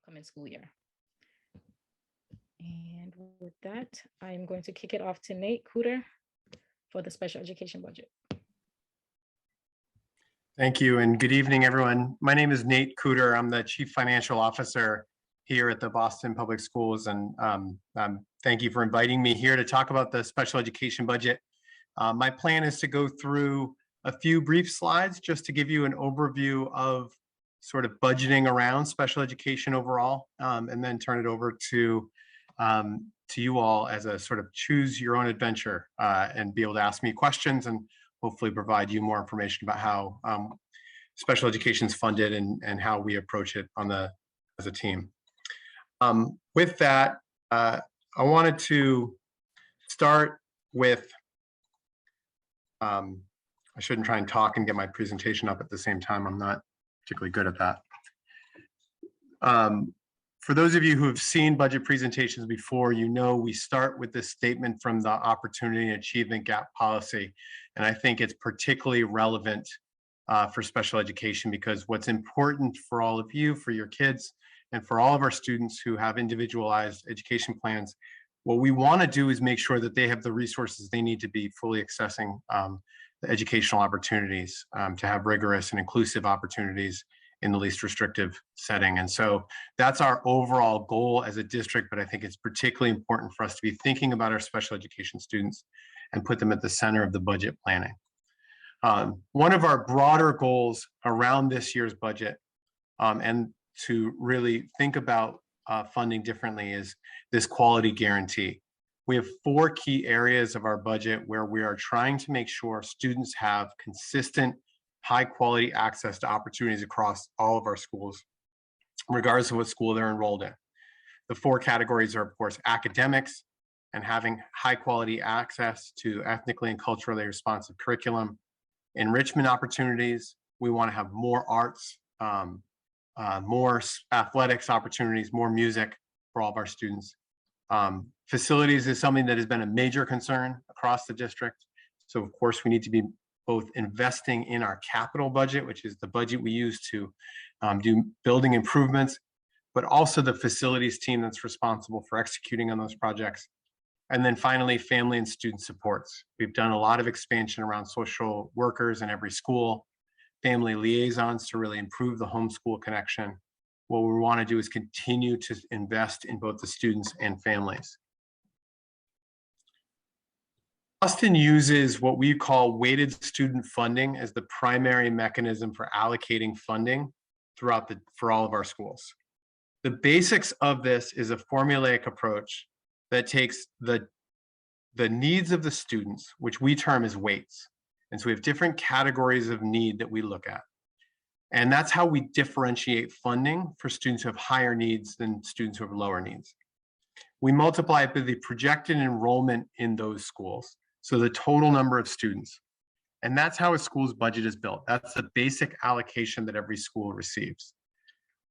upcoming school year. And with that, I'm going to kick it off to Nate Kuder for the special education budget. Thank you, and good evening, everyone. My name is Nate Kuder. I'm the Chief Financial Officer here at the Boston Public Schools, and thank you for inviting me here to talk about the special education budget. My plan is to go through a few brief slides just to give you an overview of sort of budgeting around special education overall, and then turn it over to you all as a sort of choose your own adventure and be able to ask me questions and hopefully provide you more information about how special education is funded and how we approach it as a team. With that, I wanted to start with, I shouldn't try and talk and get my presentation up at the same time. I'm not particularly good at that. For those of you who have seen budget presentations before, you know we start with this statement from the Opportunity and Achievement Gap Policy. And I think it's particularly relevant for special education because what's important for all of you, for your kids, and for all of our students who have individualized education plans, what we want to do is make sure that they have the resources they need to be fully accessing the educational opportunities, to have rigorous and inclusive opportunities in the least restrictive setting. And so that's our overall goal as a district, but I think it's particularly important for us to be thinking about our special education students and put them at the center of the budget planning. One of our broader goals around this year's budget and to really think about funding differently is this quality guarantee. We have 4 key areas of our budget where we are trying to make sure students have consistent high quality access to opportunities across all of our schools, regardless of what school they're enrolled in. The 4 categories are, of course, academics and having high quality access to ethnically and culturally responsive curriculum, enrichment opportunities. We want to have more arts, more athletics opportunities, more music for all of our students. Facilities is something that has been a major concern across the district. So of course we need to be both investing in our capital budget, which is the budget we use to do building improvements, but also the facilities team that's responsible for executing on those projects. And then finally, family and student supports. We've done a lot of expansion around social workers in every school, family liaisons to really improve the homeschool connection. What we want to do is continue to invest in both the students and families. Boston uses what we call weighted student funding as the primary mechanism for allocating funding for all of our schools. The basics of this is a formulaic approach that takes the needs of the students, which we term as weights. And so we have different categories of need that we look at. And that's how we differentiate funding for students who have higher needs than students who have lower needs. We multiply it by the projected enrollment in those schools. So the total number of students. And that's how a school's budget is built. That's the basic allocation that every school receives.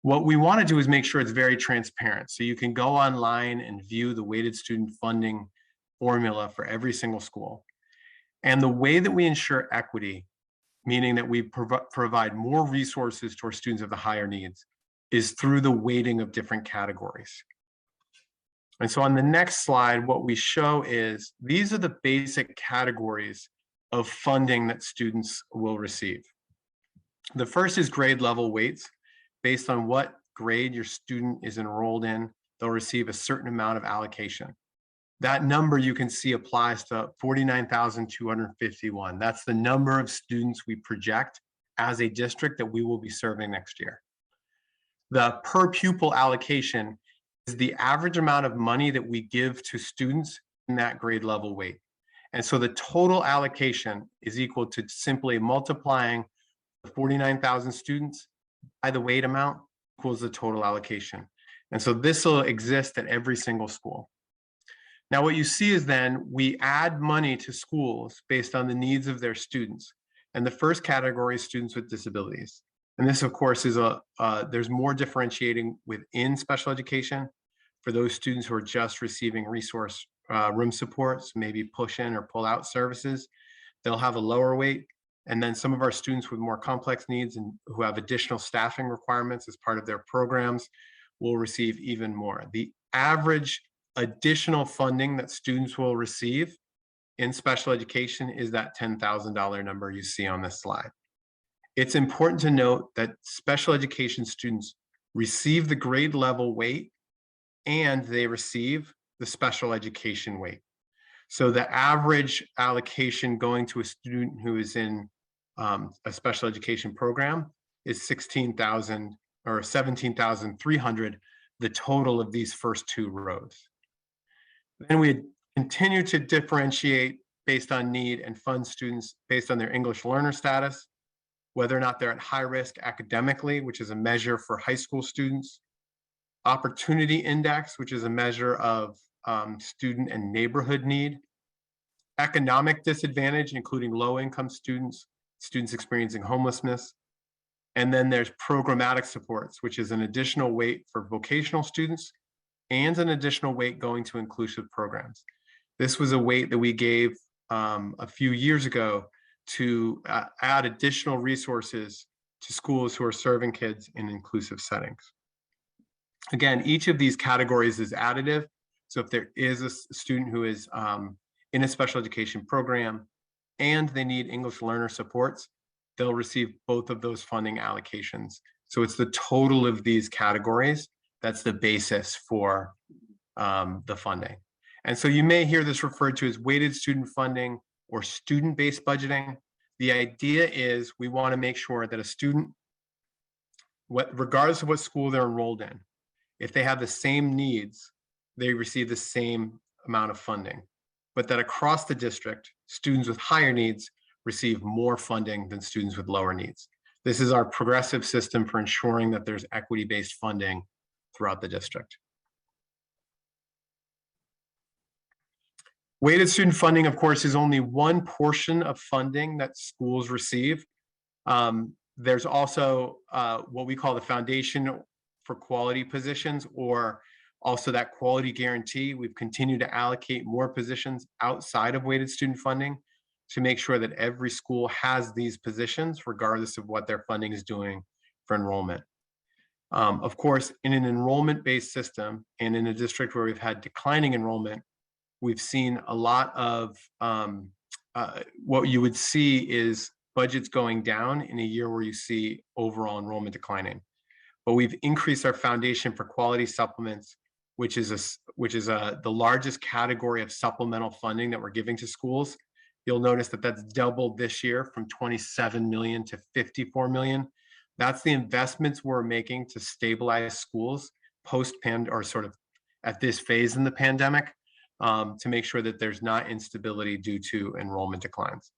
What we want to do is make sure it's very transparent. So you can go online and view the weighted student funding formula for every single school. And the way that we ensure equity, meaning that we provide more resources to our students of the higher needs, is through the weighting of different categories. And so on the next slide, what we show is these are the basic categories of funding that students will receive. The first is grade level weights. Based on what grade your student is enrolled in, they'll receive a certain amount of allocation. That number you can see applies to 49,251. That's the number of students we project as a district that we will be serving next year. The per pupil allocation is the average amount of money that we give to students in that grade level weight. And so the total allocation is equal to simply multiplying the 49,000 students by the weight amount equals the total allocation. And so this will exist at every single school. Now what you see is then we add money to schools based on the needs of their students. And the first category is students with disabilities. And this, of course, is there's more differentiating within special education for those students who are just receiving resource room supports, maybe push in or pull out services. They'll have a lower weight. And then some of our students with more complex needs and who have additional staffing requirements as part of their programs will receive even more. The average additional funding that students will receive in special education is that $10,000 number you see on this slide. It's important to note that special education students receive the grade level weight and they receive the special education weight. So the average allocation going to a student who is in a special education program is 16,000 or 17,300, the total of these first two rows. Then we continue to differentiate based on need and fund students based on their English learner status, whether or not they're at high risk academically, which is a measure for high school students, opportunity index, which is a measure of student and neighborhood need, economic disadvantage, including low income students, students experiencing homelessness, and then there's programmatic supports, which is an additional weight for vocational students and an additional weight going to inclusive programs. This was a weight that we gave a few years ago to add additional resources to schools who are serving kids in inclusive settings. Again, each of these categories is additive. So if there is a student who is in a special education program and they need English learner supports, they'll receive both of those funding allocations. So it's the total of these categories that's the basis for the funding. And so you may hear this referred to as weighted student funding or student-based budgeting. The idea is we want to make sure that a student, regardless of what school they're enrolled in, if they have the same needs, they receive the same amount of funding. But that across the district, students with higher needs receive more funding than students with lower needs. This is our progressive system for ensuring that there's equity-based funding throughout the district. Weighted student funding, of course, is only one portion of funding that schools receive. There's also what we call the Foundation for Quality positions, or also that quality guarantee. We've continued to allocate more positions outside of weighted student funding to make sure that every school has these positions, regardless of what their funding is doing for enrollment. Of course, in an enrollment-based system and in a district where we've had declining enrollment, we've seen a lot of what you would see is budgets going down in a year where you see overall enrollment declining. But we've increased our Foundation for Quality supplements, which is the largest category of supplemental funding that we're giving to schools. You'll notice that that's doubled this year from 27 million to 54 million. That's the investments we're making to stabilize schools or sort of at this phase in the pandemic, to make sure that there's not instability due to enrollment declines.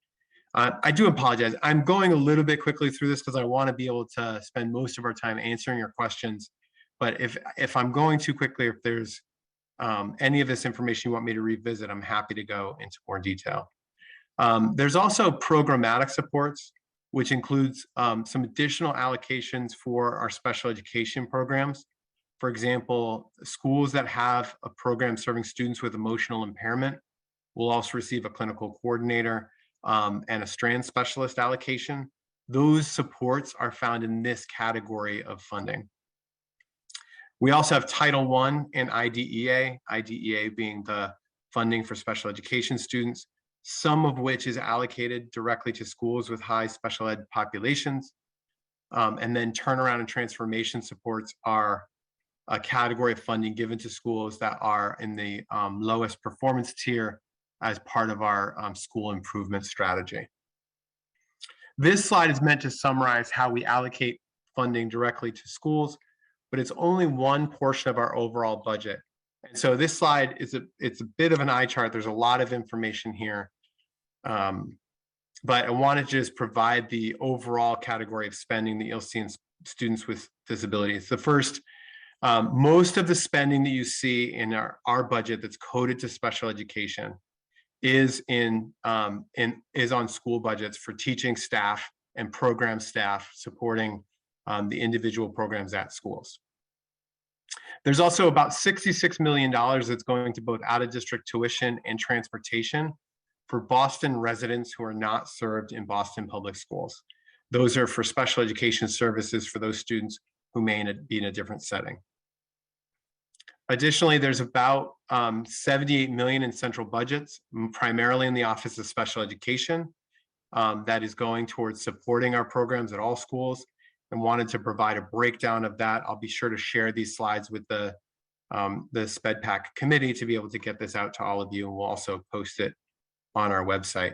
I do apologize. I'm going a little bit quickly through this because I want to be able to spend most of our time answering your questions. But if I'm going too quickly, if there's any of this information you want me to revisit, I'm happy to go into more detail. There's also programmatic supports, which includes some additional allocations for our special education programs. For example, schools that have a program serving students with emotional impairment will also receive a clinical coordinator and a strand specialist allocation. Those supports are found in this category of funding. We also have Title I and IDEA, IDEA being the funding for special education students, some of which is allocated directly to schools with high special ed populations. And then turnaround and transformation supports are a category of funding given to schools that are in the lowest performance tier as part of our school improvement strategy. This slide is meant to summarize how we allocate funding directly to schools, but it's only one portion of our overall budget. And so this slide is it's a bit of an eye chart. There's a lot of information here. But I want to just provide the overall category of spending that you'll see in students with disabilities. The first, most of the spending that you see in our budget that's coded to special education is on school budgets for teaching staff and program staff supporting the individual programs at schools. There's also about $66 million that's going to both out-of-district tuition and transportation for Boston residents who are not served in Boston public schools. Those are for special education services for those students who may be in a different setting. Additionally, there's about 78 million in central budgets, primarily in the Office of Special Education, that is going towards supporting our programs at all schools, and wanted to provide a breakdown of that. I'll be sure to share these slides with the SpEdPAC committee to be able to get this out to all of you, and we'll also post it on our website.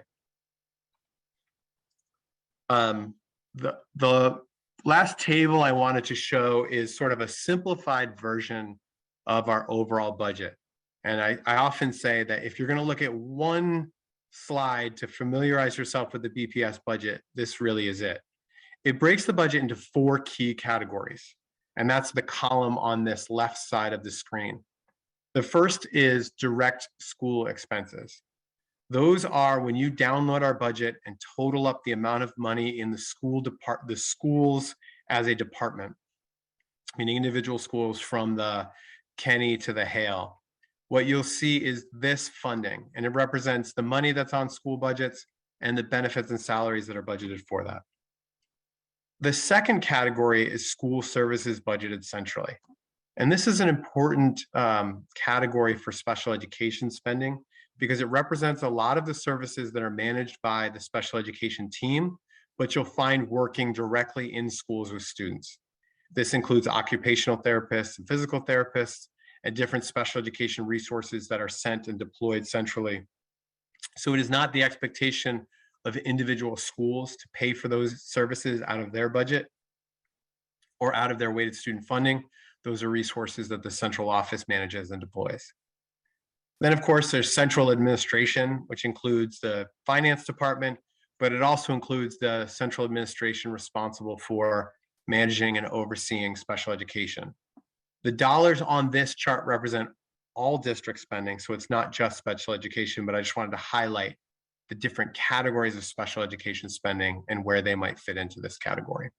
The last table I wanted to show is sort of a simplified version of our overall budget. And I often say that if you're going to look at one slide to familiarize yourself with the BPS budget, this really is it. It breaks the budget into 4 key categories, and that's the column on this left side of the screen. The first is direct school expenses. Those are when you download our budget and total up the amount of money in the schools as a department, meaning individual schools from the Kenny to the Hale. What you'll see is this funding, and it represents the money that's on school budgets and the benefits and salaries that are budgeted for that. The second category is school services budgeted centrally. And this is an important category for special education spending because it represents a lot of the services that are managed by the special education team, but you'll find working directly in schools with students. This includes occupational therapists and physical therapists and different special education resources that are sent and deployed centrally. So it is not the expectation of individual schools to pay for those services out of their budget or out of their weighted student funding. Those are resources that the central office manages and deploys. Then, of course, there's central administration, which includes the finance department, but it also includes the central administration responsible for managing and overseeing special education. The dollars on this chart represent all district spending, so it's not just special education, but I just wanted to highlight the different categories of special education spending and where they might fit into this category.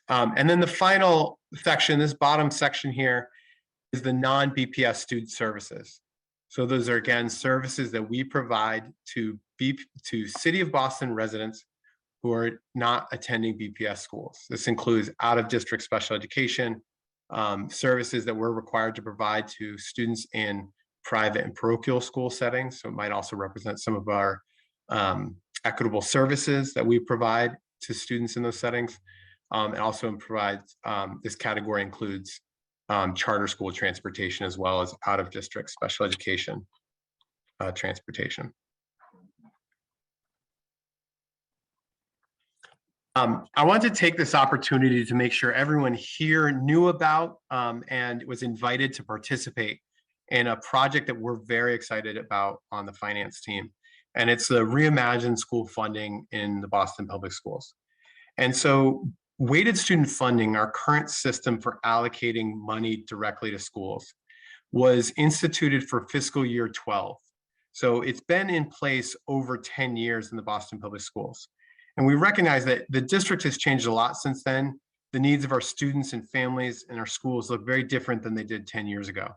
And then the final section, this bottom section here, is the non-BPS student services. So those are, again, services that we provide to City of Boston residents who are not attending BPS schools. This includes out-of-district special education, services that we're required to provide to students in private and parochial school settings. So it might also represent some of our equitable services that we provide to students in those settings. And also provides, this category includes charter school transportation as well as out-of-district special education transportation. I want to take this opportunity to make sure everyone here knew about and was invited to participate in a project that we're very excited about on the finance team. And it's the Reimagine School Funding in the Boston Public Schools. And so weighted student funding, our current system for allocating money directly to schools, was instituted for fiscal year 12. So it's been in place over 10 years in the Boston Public Schools. And we recognize that the district has changed a lot since then. The needs of our students and families and our schools look very different than they did 10 years ago.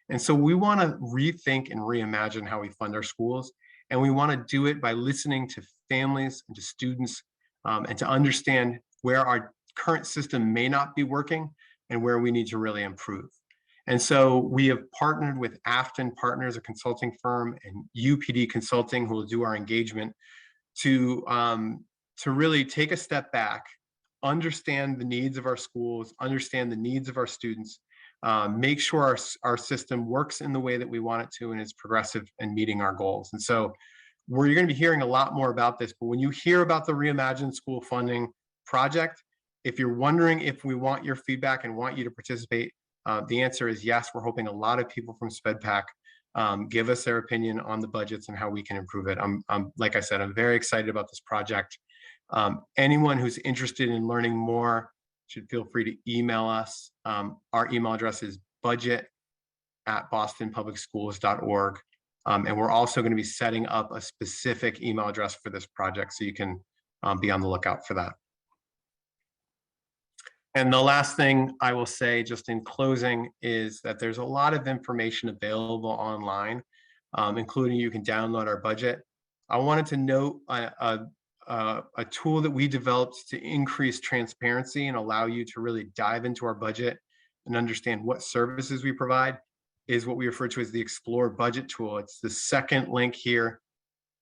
And so we want to rethink and reimagine how we fund our schools. And we want to do it by listening to families and to students and to understand where our current system may not be working and where we need to really improve. And so we have partnered with Afton Partners, a consulting firm, and UPD Consulting, who will do our engagement, to really take a step back, understand the needs of our schools, understand the needs of our students, make sure our system works in the way that we want it to and is progressive and meeting our goals. And so you're going to be hearing a lot more about this, but when you hear about the Reimagine School Funding project, if you're wondering if we want your feedback and want you to participate, the answer is yes. We're hoping a lot of people from SpEdPAC give us their opinion on the budgets and how we can improve it. Like I said, I'm very excited about this project. Anyone who's interested in learning more should feel free to email us. Our email address is budget@bostonpublicschools.org. And we're also going to be setting up a specific email address for this project, so you can be on the lookout for that. And the last thing I will say just in closing is that there's a lot of information available online, including you can download our budget. I wanted to note a tool that we developed to increase transparency and allow you to really dive into our budget and understand what services we provide is what we refer to as the Explore Budget tool. It's the second link here,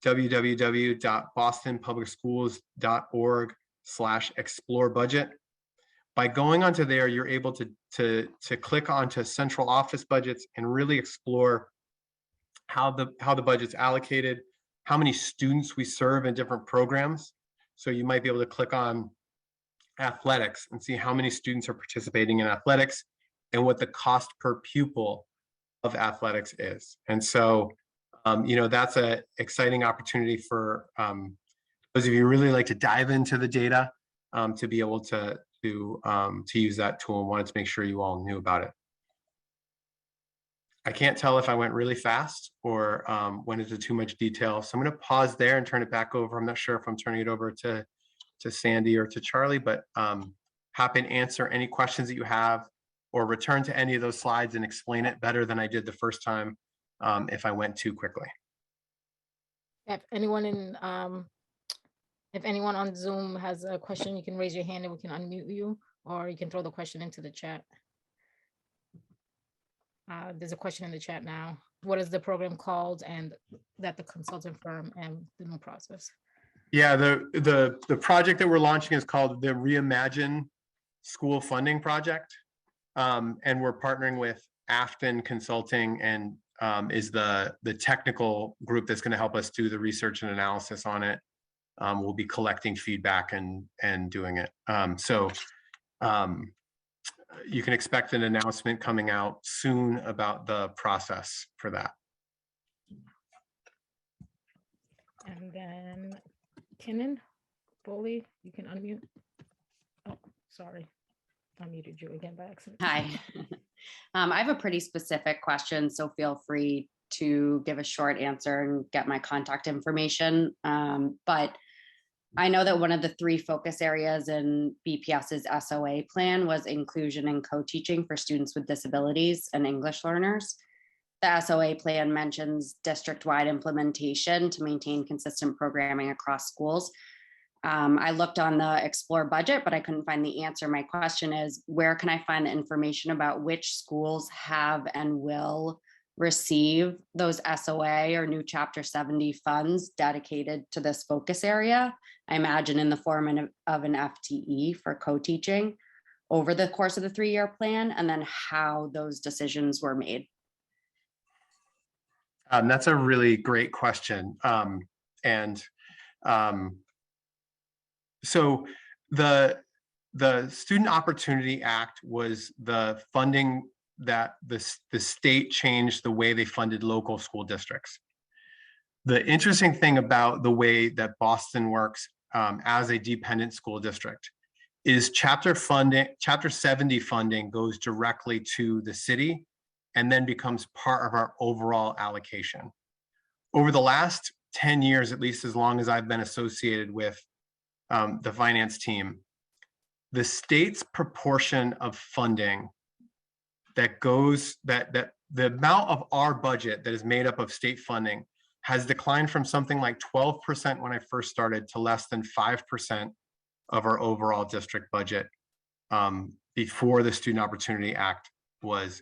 www.bostonpublicschools.org/explore budget. By going onto there, you're able to click onto central office budgets and really explore how the budget's allocated, how many students we serve in different programs. So you might be able to click on athletics and see how many students are participating in athletics and what the cost per pupil of athletics is. And so, that's an exciting opportunity for those of you who really like to dive into the data to be able to use that tool, and wanted to make sure you all knew about it. I can't tell if I went really fast or went into too much detail. So I'm going to pause there and turn it back over. I'm not sure if I'm turning it over to Sandy or to Charlie, but happy to answer any questions that you have or return to any of those slides and explain it better than I did the first time if I went too quickly. If anyone on Zoom has a question, you can raise your hand and we can unmute you, or you can throw the question into the chat. There's a question in the chat now. What is the program called, and that the consultant firm and the new process? Yeah, the project that we're launching is called the Reimagine School Funding Project. And we're partnering with Afton Consulting, and is the technical group that's going to help us do the research and analysis on it. We'll be collecting feedback and doing it. You can expect an announcement coming out soon about the process for that. And then Kinnan, Boley, you can unmute. Oh, sorry. I muted you again by accident. Hi. I have a pretty specific question, so feel free to give a short answer and get my contact information. But I know that one of the 3 focus areas in BPS's SOA plan was inclusion and co-teaching for students with disabilities and English learners. The SOA plan mentions district-wide implementation to maintain consistent programming across schools. I looked on the Explore budget, but I couldn't find the answer. My question is, where can I find the information about which schools have and will receive those SOA or new Chapter 70 funds dedicated to this focus area? I imagine in the form of an FTE for co-teaching over the course of the 3-year plan, and then how those decisions were made. That's a really great question. So the Student Opportunity Act was the funding that the state changed the way they funded local school districts. The interesting thing about the way that Boston works as a dependent school district is Chapter 70 funding goes directly to the city and then becomes part of our overall allocation. Over the last 10 years, at least as long as I've been associated with the finance team, the state's proportion of funding that goes, that the amount of our budget that is made up of state funding has declined from something like 12% when I first started to less than 5% of our overall district budget before the Student Opportunity Act was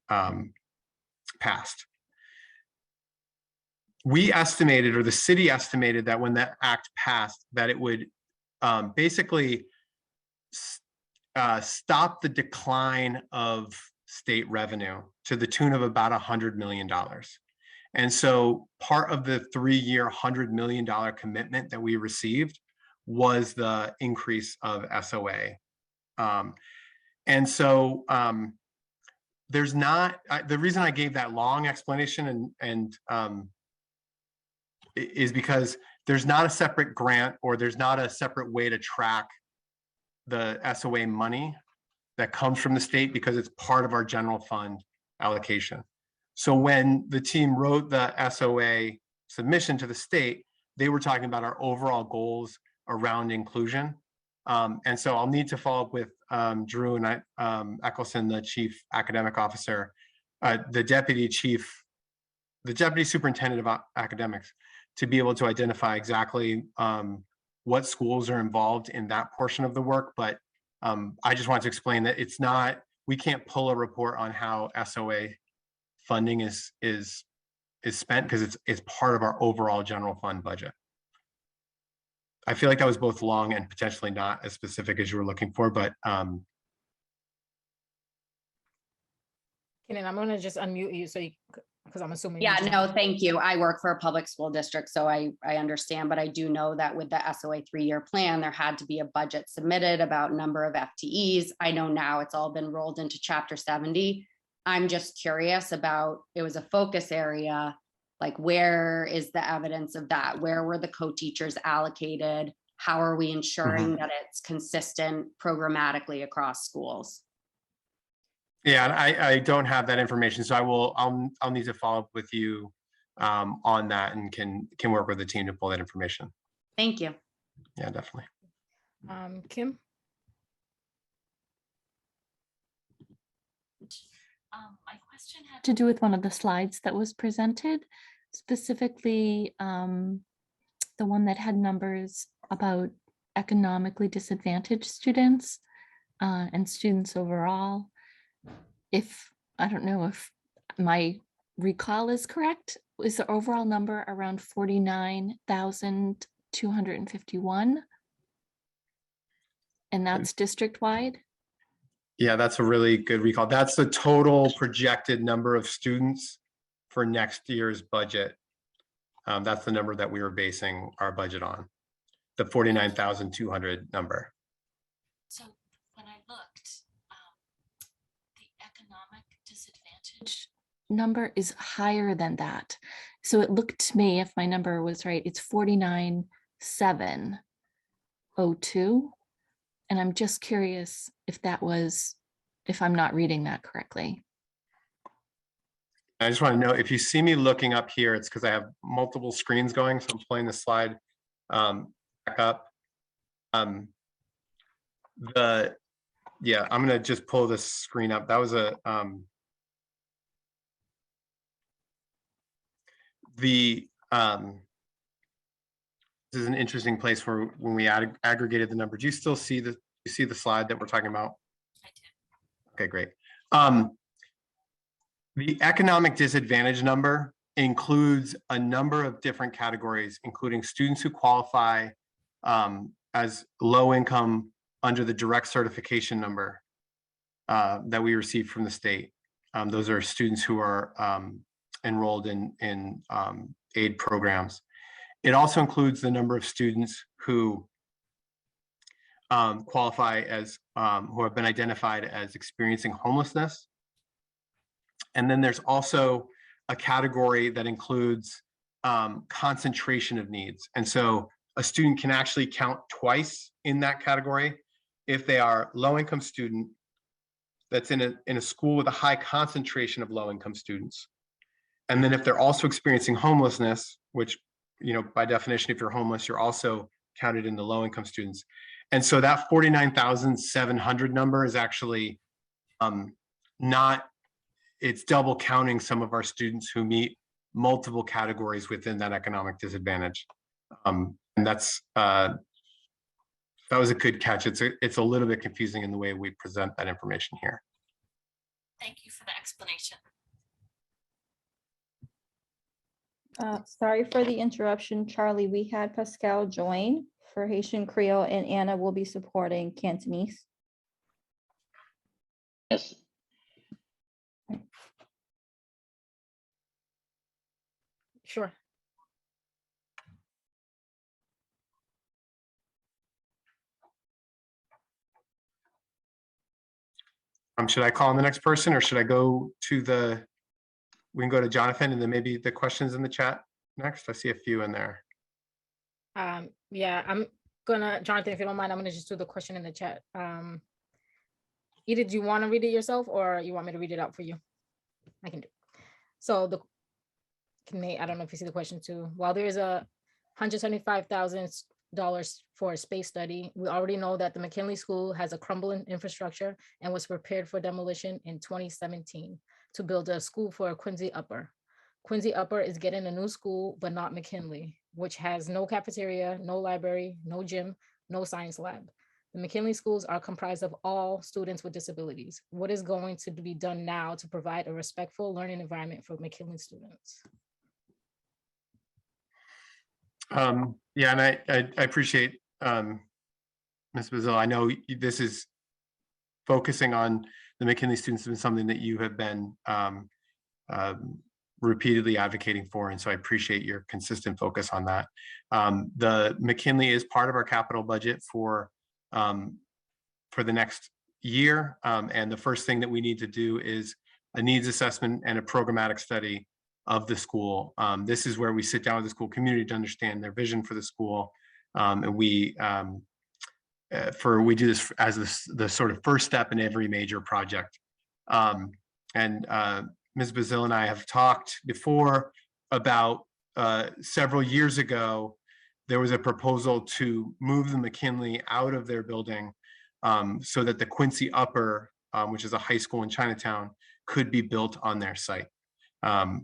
passed. We estimated, or the city estimated, that when that act passed, that it would basically stop the decline of state revenue to the tune of about $100 million. And so part of the 3-year $100 million commitment that we received was the increase of SOA. And so there's not, the reason I gave that long explanation is because there's not a separate grant, or there's not a separate way to track the SOA money that comes from the state, because it's part of our general fund allocation. So when the team wrote the SOA submission to the state, they were talking about our overall goals around inclusion. And so I'll need to follow up with Drew and Eccleston, the chief academic officer, the deputy superintendent of academics, to be able to identify exactly what schools are involved in that portion of the work. But I just want to explain that it's not, we can't pull a report on how SOA funding is spent because it's part of our overall general fund budget. I feel like that was both long and potentially not as specific as you were looking for, but And then I'm gonna just unmute you so you, because I'm assuming. Yeah, no, thank you. I work for a public school district, so I understand, but I do know that with the SOA 3-year plan, there had to be a budget submitted about number of FTEs. I know now it's all been rolled into Chapter 70. I'm just curious about, it was a focus area, like where is the evidence of that? Where were the co-teachers allocated? How are we ensuring that it's consistent programmatically across schools? yeah, I don't have that information, so I'll need to follow up with you on that and can work with the team to pull that information. Thank you. Yeah, definitely. Kim? My question had to do with one of the slides that was presented, specifically the one that had numbers about economically disadvantaged students and students overall. If, I don't know if my recall is correct, is the overall number around 49,251? And that's district-wide? Yeah, that's a really good recall. That's the total projected number of students for next year's budget. That's the number that we were basing our budget on, the 49,200 number. So when I looked, the economic disadvantage number is higher than that. So it looked to me, if my number was right, it's 49,702. And I'm just curious if that was, if I'm not reading that correctly. I just want to know, if you see me looking up here, it's because I have multiple screens going, so I'm pulling the slide back up. Yeah, I'm gonna just pull this screen up. That was a this is an interesting place where when we aggregated the number. Do you still see the slide that we're talking about? I did. Okay, great. The economic disadvantage number includes a number of different categories, including students who qualify as low income under the direct certification number that we received from the state. Those are students who are enrolled in aid programs. It also includes the number of students who qualify as, who have been identified as experiencing homelessness. And then there's also a category that includes concentration of needs. And so a student can actually count twice in that category if they are low-income student that's in a school with a high concentration of low-income students. And then if they're also experiencing homelessness, which, you know, by definition, if you're homeless, you're also counted in the low-income students. And so that 49,700 number is actually not, it's double counting some of our students who meet multiple categories within that economic disadvantage. And that's, that was a good catch. It's a little bit confusing in the way we present that information here. Thank you for the explanation. Sorry for the interruption, Charlie. We had Pascal join for Haitian Creole, and Anna will be supporting Cantonese. Yes. Sure. Should I call on the next person, or should I go to the, we can go to Jonathan and then maybe the questions in the chat next? I see a few in there. Yeah, I'm gonna, Jonathan, if you don't mind, I'm gonna just do the question in the chat. Either do you want to read it yourself or you want me to read it out for you? I can do. So the, I don't know if you see the question too. While there is a $175,000 for a space study, we already know that the McKinley School has a crumbling infrastructure and was prepared for demolition in 2017 to build a school for Quincy Upper. Quincy Upper is getting a new school, but not McKinley, which has no cafeteria, no library, no gym, no science lab. The McKinley schools are comprised of all students with disabilities. What is going to be done now to provide a respectful learning environment for McKinley students? Yeah, and I appreciate Ms. Bazil. I know this is focusing on the McKinley students has been something that you have been repeatedly advocating for, and so I appreciate your consistent focus on that. The McKinley is part of our capital budget for the next year, and the first thing that we need to do is a needs assessment and a programmatic study of the school. This is where we sit down with the school community to understand their vision for the school, and we do this as the sort of first step in every major project. Ms. Bazil and I have talked before about several years ago, there was a proposal to move the McKinley out of their building so that the Quincy Upper, which is a high school in Chinatown, could be built on their site. I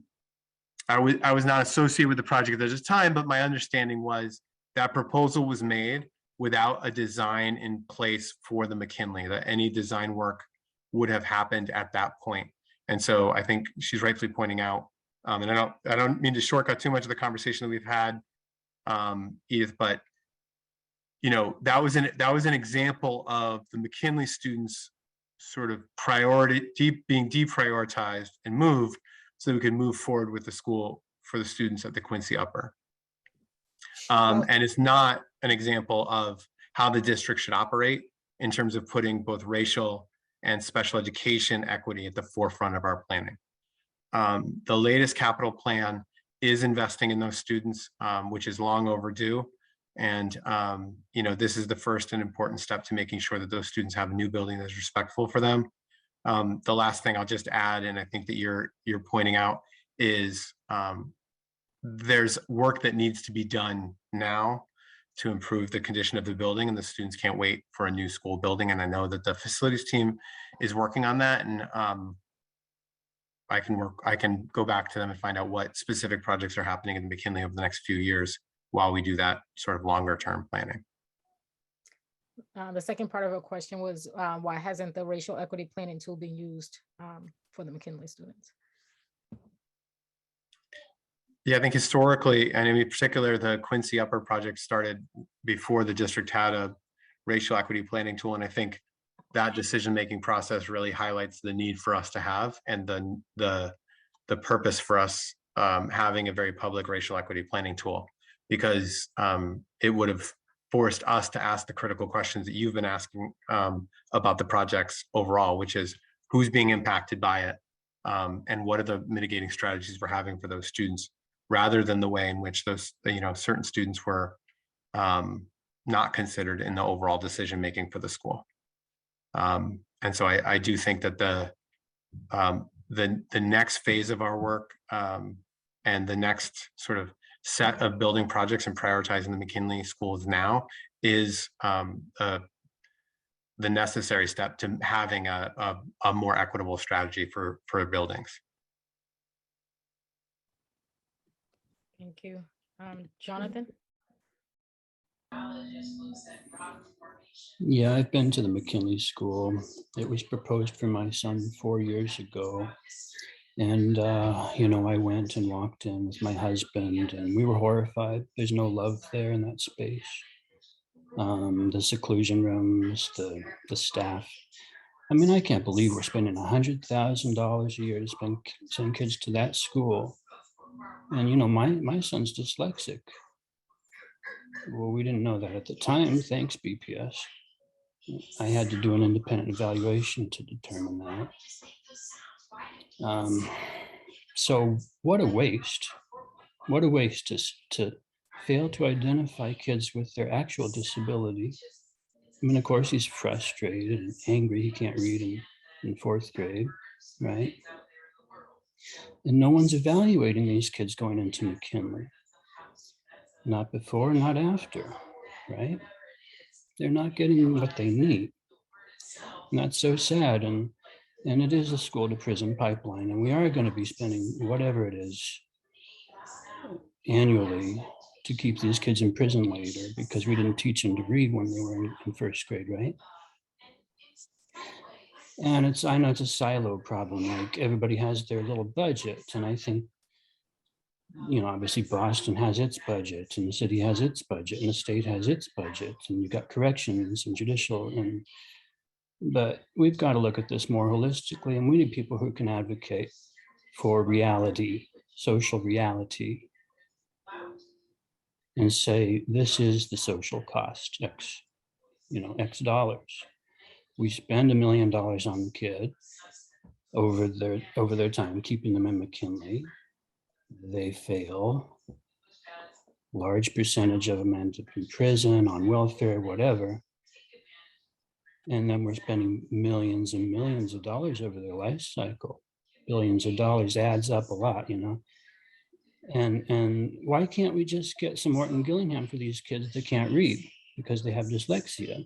was not associated with the project at this time, but my understanding was that proposal was made without a design in place for the McKinley, that any design work would have happened at that point. And so I think she's rightfully pointing out, and I don't mean to shortcut too much of the conversation that we've had, Edith, but that was an example of the McKinley students sort of being deprioritized and moved so that we could move forward with the school for the students at the Quincy Upper. And it's not an example of how the district should operate in terms of putting both racial and special education equity at the forefront of our planning. The latest capital plan is investing in those students, which is long overdue. And this is the first and important step to making sure that those students have a new building that's respectful for them. The last thing I'll just add, and I think that you're pointing out, is there's work that needs to be done now to improve the condition of the building, and the students can't wait for a new school building. And I know that the facilities team is working on that, and I can go back to them and find out what specific projects are happening in McKinley over the next few years while we do that sort of longer term planning. The second part of her question was why hasn't the racial equity planning tool been used for the McKinley students? Yeah, I think historically, and in particular, the Quincy Upper project started before the district had a racial equity planning tool. And I think that decision-making process really highlights the need for us to have, and the purpose for us having a very public racial equity planning tool, because it would have forced us to ask the critical questions that you've been asking about the projects overall, which is who's being impacted by it, and what are the mitigating strategies we're having for those students, rather than the way in which those certain students were not considered in the overall decision making for the school. And so I do think that the next phase of our work and the next sort of set of building projects and prioritizing the McKinley schools now is the necessary step to having a more equitable strategy for buildings. Thank you. Jonathan? Yeah, I've been to the McKinley School. It was proposed for my son 4 years ago. And, I went and walked in with my husband, and we were horrified. There's no love there in that space. The seclusion rooms, the staff. I mean, I can't believe we're spending $100,000 a year to send kids to that school. And, my son's dyslexic. Well, we didn't know that at the time. Thanks, BPS. I had to do an independent evaluation to determine that. So what a waste. What a waste to fail to identify kids with their actual disability. I mean, of course, he's frustrated and angry. He can't read in fourth grade, right? And no one's evaluating these kids going into McKinley. Not before, not after, right? They're not getting what they need. And that's so sad. And it is a school to prison pipeline. And we are going to be spending whatever it is annually to keep these kids in prison later because we didn't teach them to read when they were in first grade, right? And I know it's a silo problem, like everybody has their little budget. And I think, you know, obviously Boston has its budget and the city has its budget and the state has its budget and you've got corrections and judicial but we've got to look at this more holistically, and we need people who can advocate for reality, social reality, and say, this is the social cost, X, you know, X dollars. We spend $1 million on the kid over their time, keeping them in McKinley. They fail. Large percentage of them end up in prison, on welfare, whatever. And then we're spending millions and millions of dollars over their life cycle. Billions of dollars adds up a lot, you know. And why can't we just get some Morton Gillingham for these kids that can't read because they have dyslexia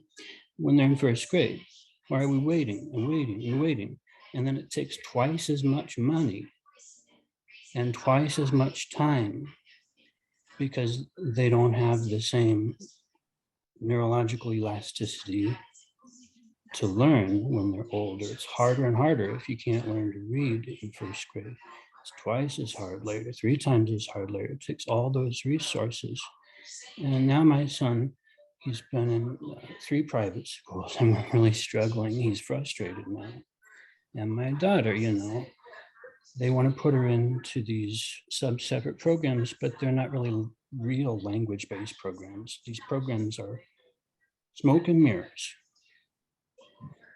when they're in first grade? Why are we waiting and waiting and waiting? And then it takes twice as much money and twice as much time because they don't have the same neurological elasticity to learn when they're older. It's harder and harder if you can't learn to read in first grade. It's twice as hard later, 3 times as hard later. It takes all those resources. And now my son, he's been in 3 private schools and we're really struggling. He's frustrated now. And my daughter, you know, they want to put her into these separate programs, but they're not really real language-based programs. These programs are smoke and mirrors.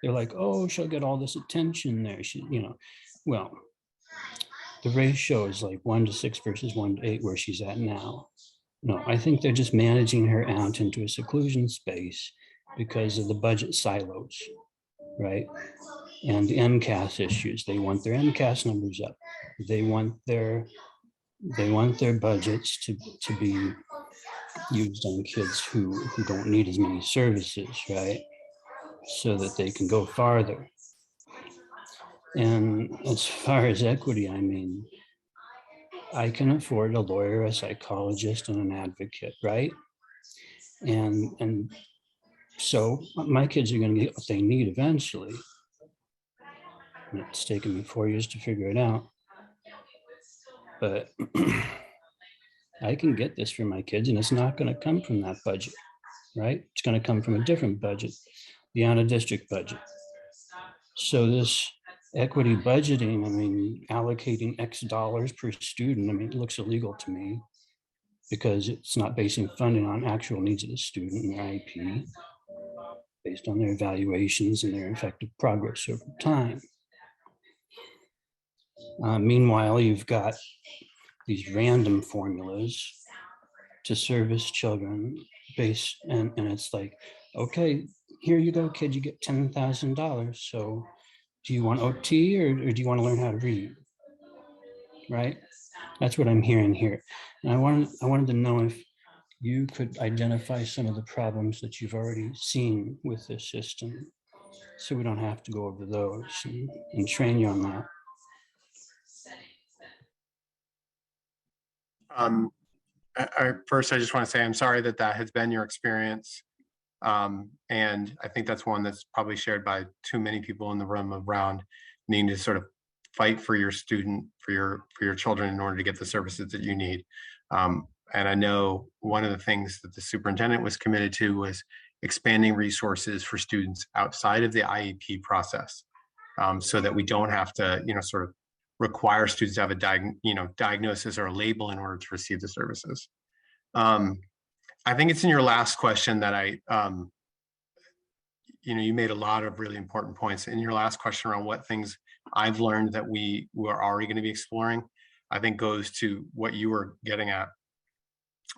They're like, oh, she'll get all this attention there. She, you know, well, the ratio is like 1 to 6 versus 1 to 8 where she's at now. No, I think they're just managing her out into a seclusion space because of the budget silos, right? And the MCAS issues. They want their MCAS numbers up. They want their budgets to be used on kids who don't need as many services, right? So that they can go farther. And as far as equity, I mean, I can afford a lawyer, a psychologist, and an advocate, right? And so my kids are going to get what they need eventually. And it's taken me 4 years to figure it out. But I can get this for my kids, and it's not going to come from that budget, right? It's going to come from a different budget, the out-of-district budget. So this equity budgeting, I mean, allocating X dollars per student, I mean, it looks illegal to me because it's not basing funding on actual needs of the student and their IEP, based on their evaluations and their effective progress over time. Meanwhile, you've got these random formulas to service children based, and it's like, okay, here you go, kid, you get $10,000. So do you want OT or do you want to learn how to read? Right? That's what I'm hearing here. And I wanted to know if you could identify some of the problems that you've already seen with this system so we don't have to go over those and train you on that. First, I just want to say I'm sorry that has been your experience. And I think that's one that's probably shared by too many people in the room around needing to sort of fight for your student, for your children in order to get the services that you need. And I know one of the things that the superintendent was committed to was expanding resources for students outside of the IEP process, so that we don't have to, sort of require students to have a diagnosis or a label in order to receive the services. I think it's in your last question that you made a lot of really important points in your last question around what things I've learned that we were already going to be exploring, I think goes to what you were getting at.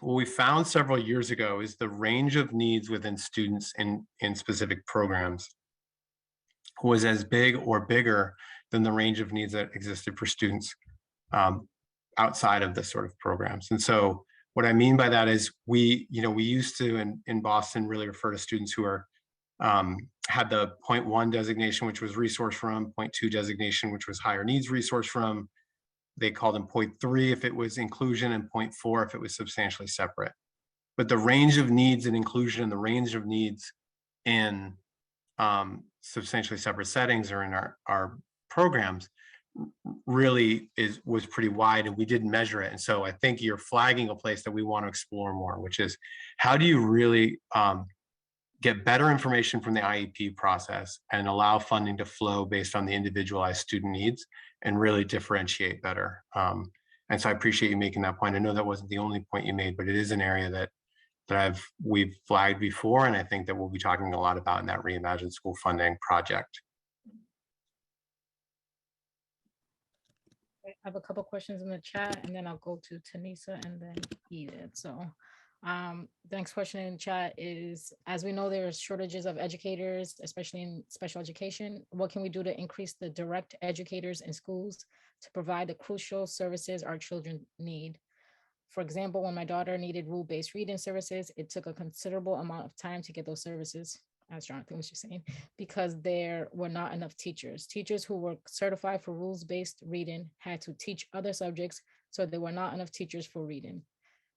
What we found several years ago is the range of needs within students in specific programs was as big or bigger than the range of needs that existed for students outside of this sort of programs. And so what I mean by that is we used to in Boston really refer to students who are had the 0.1 designation, which was resource from, 0.2 designation, which was higher needs resource from, they called them point 3 if it was inclusion and point 4 if it was substantially separate. But the range of needs in inclusion and the range of needs in substantially separate settings or in our programs really was pretty wide, and we didn't measure it. And so I think you're flagging a place that we want to explore more, which is how do you really get better information from the IEP process and allow funding to flow based on the individualized student needs and really differentiate better. And so I appreciate you making that point. I know that wasn't the only point you made, but it is an area that we've flagged before, and I think that we'll be talking a lot about in that Reimagine School funding project. I have a couple questions in the chat, and then I'll go to Tanisa and then Edith. So the next question in the chat is, as we know, there's shortages of educators, especially in special education. What can we do to increase the direct educators in schools to provide the crucial services our children need? For example, when my daughter needed rule-based reading services, it took a considerable amount of time to get those services, as Jonathan was just saying, because there were not enough teachers. Teachers who were certified for rules-based reading had to teach other subjects, so there were not enough teachers for reading.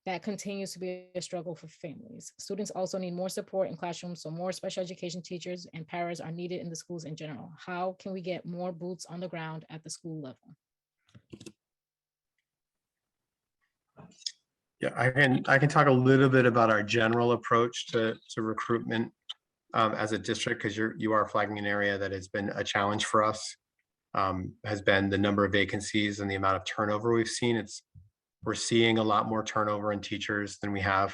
That continues to be a struggle for families. Students also need more support in classrooms, so more special education teachers and paras are needed in the schools in general. How can we get more boots on the ground at the school level? Yeah, I can talk a little bit about our general approach to recruitment as a district, because you are flagging an area that has been a challenge for us, has been the number of vacancies and the amount of turnover we've seen. We're seeing a lot more turnover in teachers than we have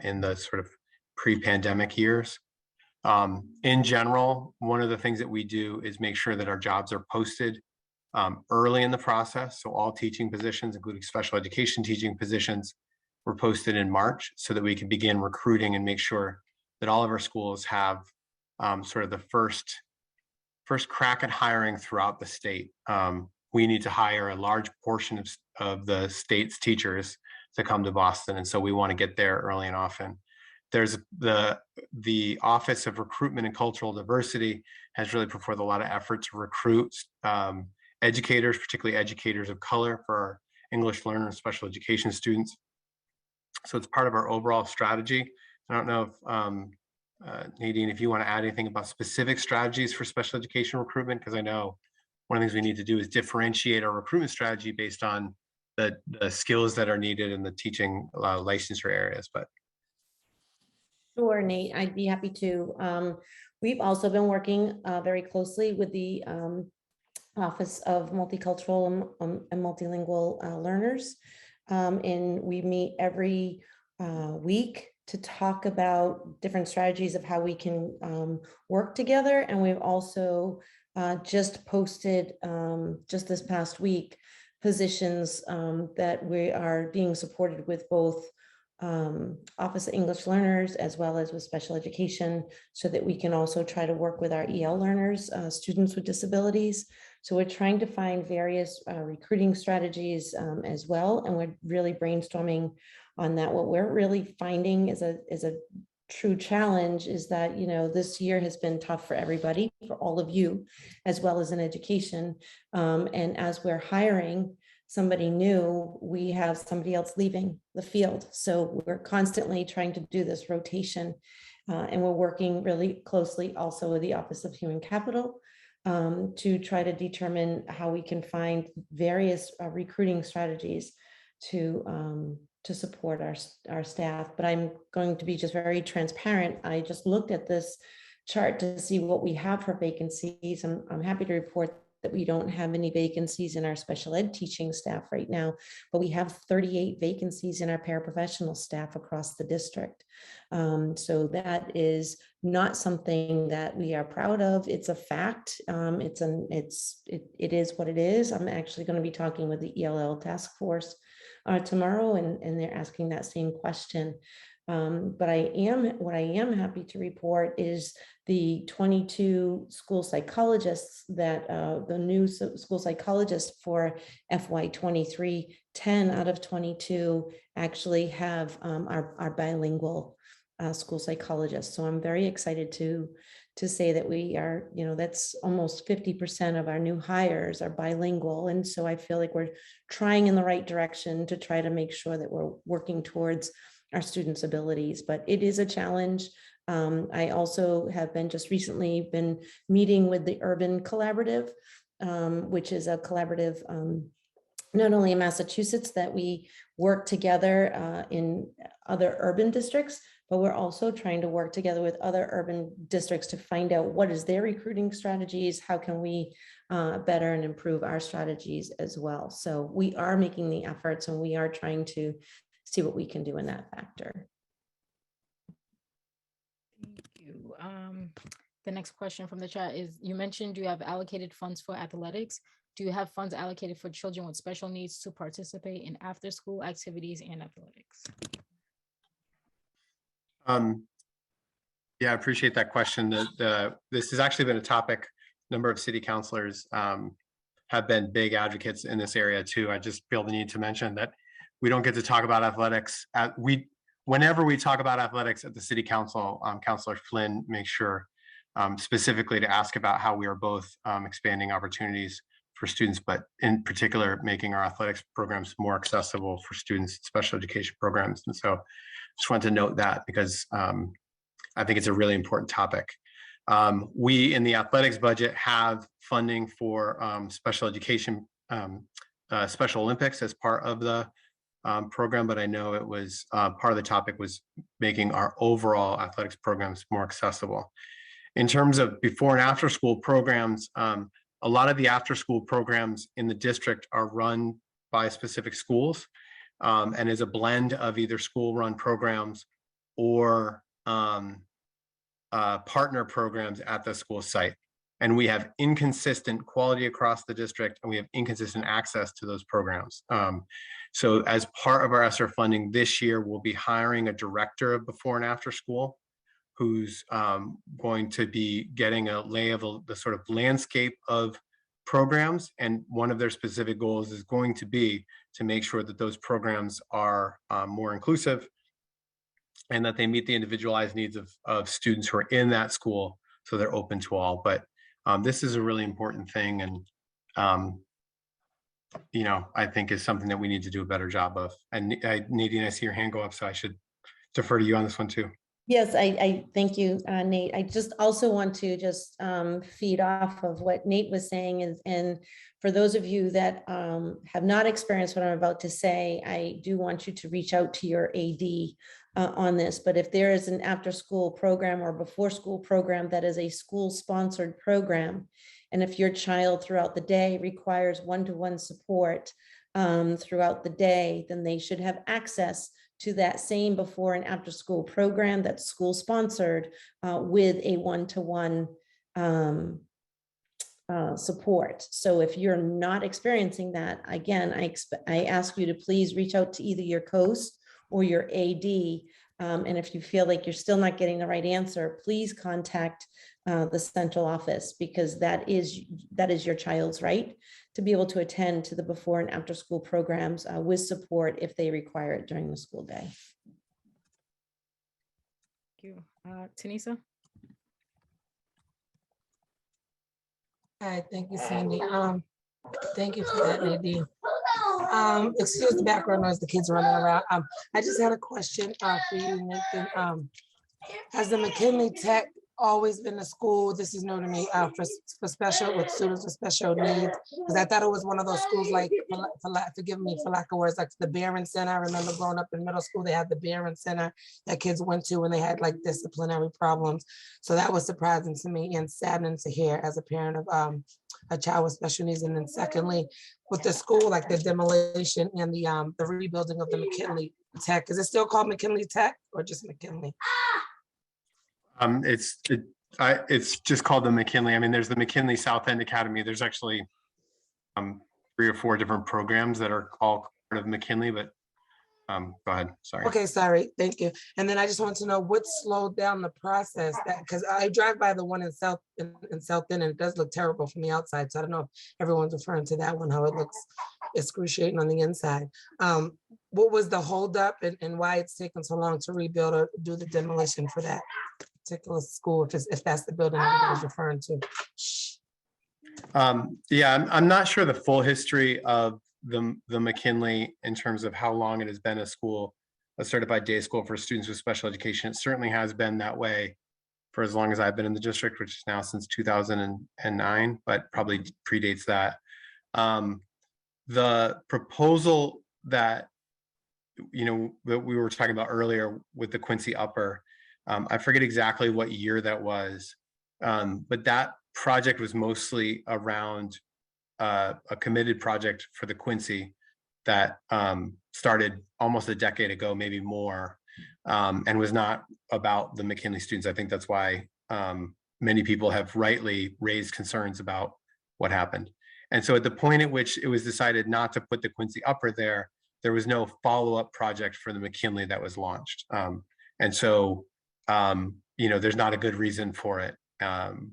in the sort of pre-pandemic years. In general, one of the things that we do is make sure that our jobs are posted early in the process. So all teaching positions, including special education teaching positions, were posted in March so that we can begin recruiting and make sure that all of our schools have sort of the first crack at hiring throughout the state. We need to hire a large portion of the state's teachers to come to Boston. And so we want to get there early and often. There's the Office of Recruitment and Cultural Diversity has really put forth a lot of effort to recruit educators, particularly educators of color, for our English learner and special education students. So it's part of our overall strategy. I don't know if Nadine, if you want to add anything about specific strategies for special education recruitment, because I know one of the things we need to do is differentiate our recruitment strategy based on the skills that are needed in the teaching licensure areas. But sure, Nate, I'd be happy to. We've also been working very closely with the Office of Multicultural and Multilingual Learners. And we meet every week to talk about different strategies of how we can work together. And we've also just posted just this past week positions that we are being supported with both Office of English Learners as well as with special education, so that we can also try to work with our EL learners, students with disabilities. So we're trying to find various recruiting strategies as well, and we're really brainstorming on that. What we're really finding is a true challenge is that, you know, this year has been tough for everybody, for all of you, as well as in education. And as we're hiring somebody new, we have somebody else leaving the field. So we're constantly trying to do this rotation. And we're working really closely also with the Office of Human Capital to try to determine how we can find various recruiting strategies to support our staff. But I'm going to be just very transparent. I just looked at this chart to see what we have for vacancies. I'm happy to report that we don't have any vacancies in our special ed teaching staff right now, but we have 38 vacancies in our paraprofessional staff across the district. So that is not something that we are proud of. It's a fact. It is what it is. I'm actually going to be talking with the ELL task force tomorrow, and they're asking that same question. But what I am happy to report is the 22 school psychologists that the new school psychologists for FY23, 10 out of 22 actually have are bilingual school psychologists. So I'm very excited to to say that we are, that's almost 50% of our new hires are bilingual. And so I feel like we're trying in the right direction to try to make sure that we're working towards our students' abilities, but it is a challenge. I also have just recently been meeting with the Urban Collaborative, which is a collaborative not only in Massachusetts that we work together in other urban districts, but we're also trying to work together with other urban districts to find out what is their recruiting strategies, how can we better and improve our strategies as well. So we are making the efforts and we are trying to see what we can do in that factor. Thank you. The next question from the chat is, you mentioned you have allocated funds for athletics. Do you have funds allocated for children with special needs to participate in after-school activities and athletics? Yeah, I appreciate that question. This has actually been a topic. A number of city councilors have been big advocates in this area too. I just feel the need to mention that we don't get to talk about athletics. Whenever we talk about athletics at the city council, Councilor Flynn makes sure specifically to ask about how we are both expanding opportunities for students, but in particular, making our athletics programs more accessible for students in special education programs. And so just wanted to note that because I think it's a really important topic. We in the athletics budget have funding for special education, Special Olympics as part of the program, but I know it was part of the topic was making our overall athletics programs more accessible. In terms of before and after school programs, a lot of the after school programs in the district are run by specific schools and is a blend of either school run programs or partner programs at the school site. And we have inconsistent quality across the district and we have inconsistent access to those programs. So as part of our ESSER funding this year, we'll be hiring a director of before and after school who's going to be getting a lay of the sort of landscape of programs. And one of their specific goals is going to be to make sure that those programs are more inclusive and that they meet the individualized needs of students who are in that school, so they're open to all. But this is a really important thing, and I think is something that we need to do a better job of. And Nadine, I see your hand go up, so I should defer to you on this one too. Yes, I thank you, Nate. I just also want to just feed off of what Nate was saying, and for those of you that have not experienced what I'm about to say, I do want you to reach out to your AD on this. But if there is an after-school program or before-school program that is a school-sponsored program, and if your child throughout the day requires one-to-one support throughout the day, then they should have access to that same before and after school program that's school sponsored with a one-to-one support. So if you're not experiencing that, again, I ask you to please reach out to either your COST or your AD. And if you feel like you're still not getting the right answer, please contact the central office, because that is your child's right to be able to attend to the before and after school programs with support if they require it during the school day. Thank you. Tanisa? Hi, thank you, Sandy. Thank you for that, Nadine. Excuse the background noise, the kids running around. I just had a question for you, Nathan. Has the McKinley Tech always been a school? This is new to me, for special, with students with special needs, because I thought it was one of those schools like, forgive me for lack of words, like the Barron Center. I remember growing up in middle school, they had the Barron Center that kids went to when they had like disciplinary problems. So that was surprising to me and saddening to hear as a parent of a child with special needs. And then secondly, with the school, like the demolition and the rebuilding of the McKinley Tech, is it still called McKinley Tech or just McKinley? It's just called the McKinley. I mean, there's the McKinley South End Academy. There's actually 3 or 4 different programs that are all part of McKinley, but go ahead, sorry. Okay, sorry, thank you. And then I just want to know what slowed down the process, that because I drive by the one in South End and it does look terrible from the outside. So I don't know if everyone's referring to that one, how it looks excruciating on the inside. What was the holdup and why it's taken so long to rebuild or do the demolition for that? particular school, if that's the building everybody's referring to. Yeah, I'm not sure the full history of the McKinley in terms of how long it has been a school, a certified day school for students with special education. It certainly has been that way for as long as I've been in the district, which is now since 2009, but probably predates that. The proposal that, that we were talking about earlier with the Quincy Upper, I forget exactly what year that was, but that project was mostly around a committed project for the Quincy that started almost a decade ago, maybe more, and was not about the McKinley students. I think that's why many people have rightly raised concerns about what happened. And so at the point at which it was decided not to put the Quincy Upper there, there was no follow-up project for the McKinley that was launched. And so, there's not a good reason for it. And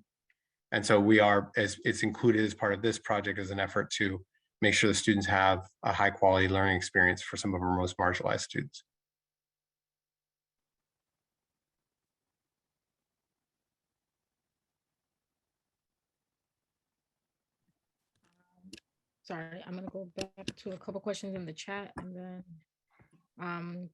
so we are, as it's included as part of this project, as an effort to make sure the students have a high quality learning experience for some of our most marginalized students. Sorry, I'm gonna go back to a couple questions in the chat and then,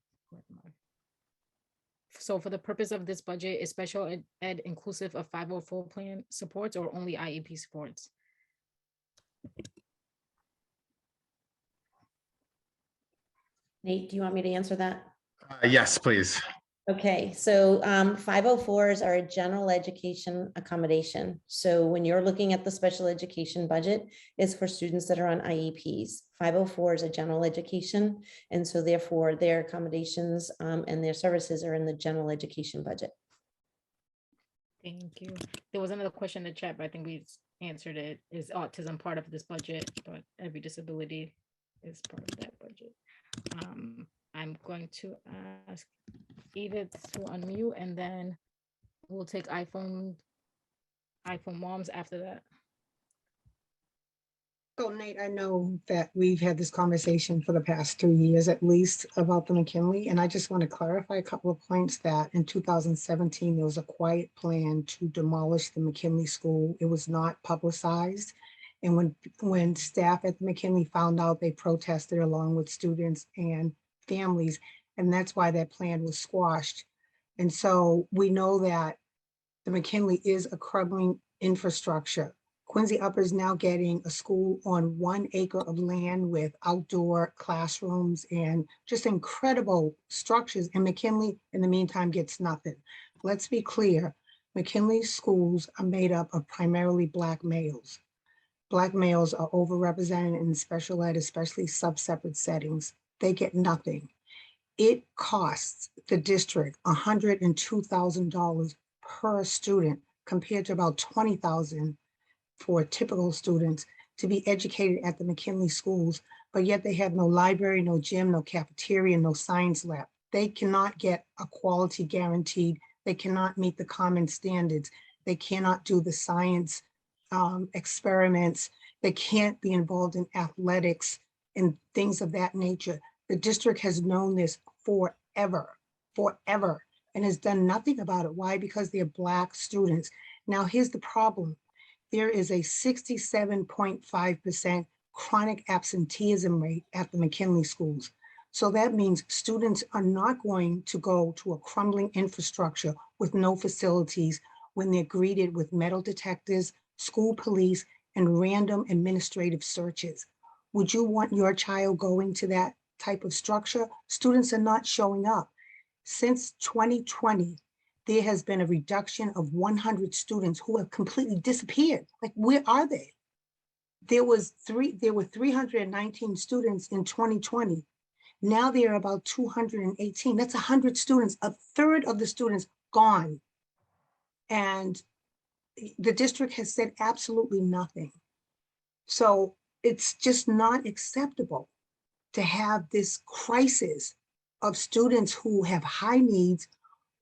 so for the purpose of this budget, is special ed inclusive of 504 plan supports or only IEP supports? Nate, do you want me to answer that? Yes, please. Okay, so 504s are a general education accommodation. So when you're looking at the special education budget, it's for students that are on IEPs. 504 is a general education, and so therefore their accommodations and their services are in the general education budget. Thank you. There was another question in the chat, but I think we answered it. Is autism part of this budget? But every disability is part of that budget. I'm going to ask Edith to unmute, and then we'll take iPhone moms after that. So Nate, I know that we've had this conversation for the past 3 years at least about the McKinley, and I just want to clarify a couple of points that in 2017, there was a quiet plan to demolish the McKinley school. It was not publicized. And when staff at the McKinley found out, they protested along with students and families, and that's why that plan was squashed. And so we know that the McKinley is a crumbling infrastructure. Quincy Upper is now getting a school on 1 acre of land with outdoor classrooms and just incredible structures. And McKinley, in the meantime, gets nothing. Let's be clear, McKinley schools are made up of primarily Black males. Black males are overrepresented in special ed, especially sub-separate settings. They get nothing. It costs the district $102,000 per student compared to about $20,000 for typical students to be educated at the McKinley schools, but yet they have no library, no gym, no cafeteria, no science lab. They cannot get a quality guaranteed. They cannot meet the common standards. They cannot do the science experiments. They can't be involved in athletics and things of that nature. The district has known this forever, and has done nothing about it. Why? Because they're Black students. Now, here's the problem. There is a 67.5% chronic absenteeism rate at the McKinley schools. So that means students are not going to go to a crumbling infrastructure with no facilities when they're greeted with metal detectors, school police, and random administrative searches. Would you want your child going to that type of structure? Students are not showing up. Since 2020, there has been a reduction of 100 students who have completely disappeared. Like, where are they? There were 319 students in 2020. Now there are about 218. That's 100 students, a third of the students gone. And the district has said absolutely nothing. So it's just not acceptable to have this crisis of students who have high needs,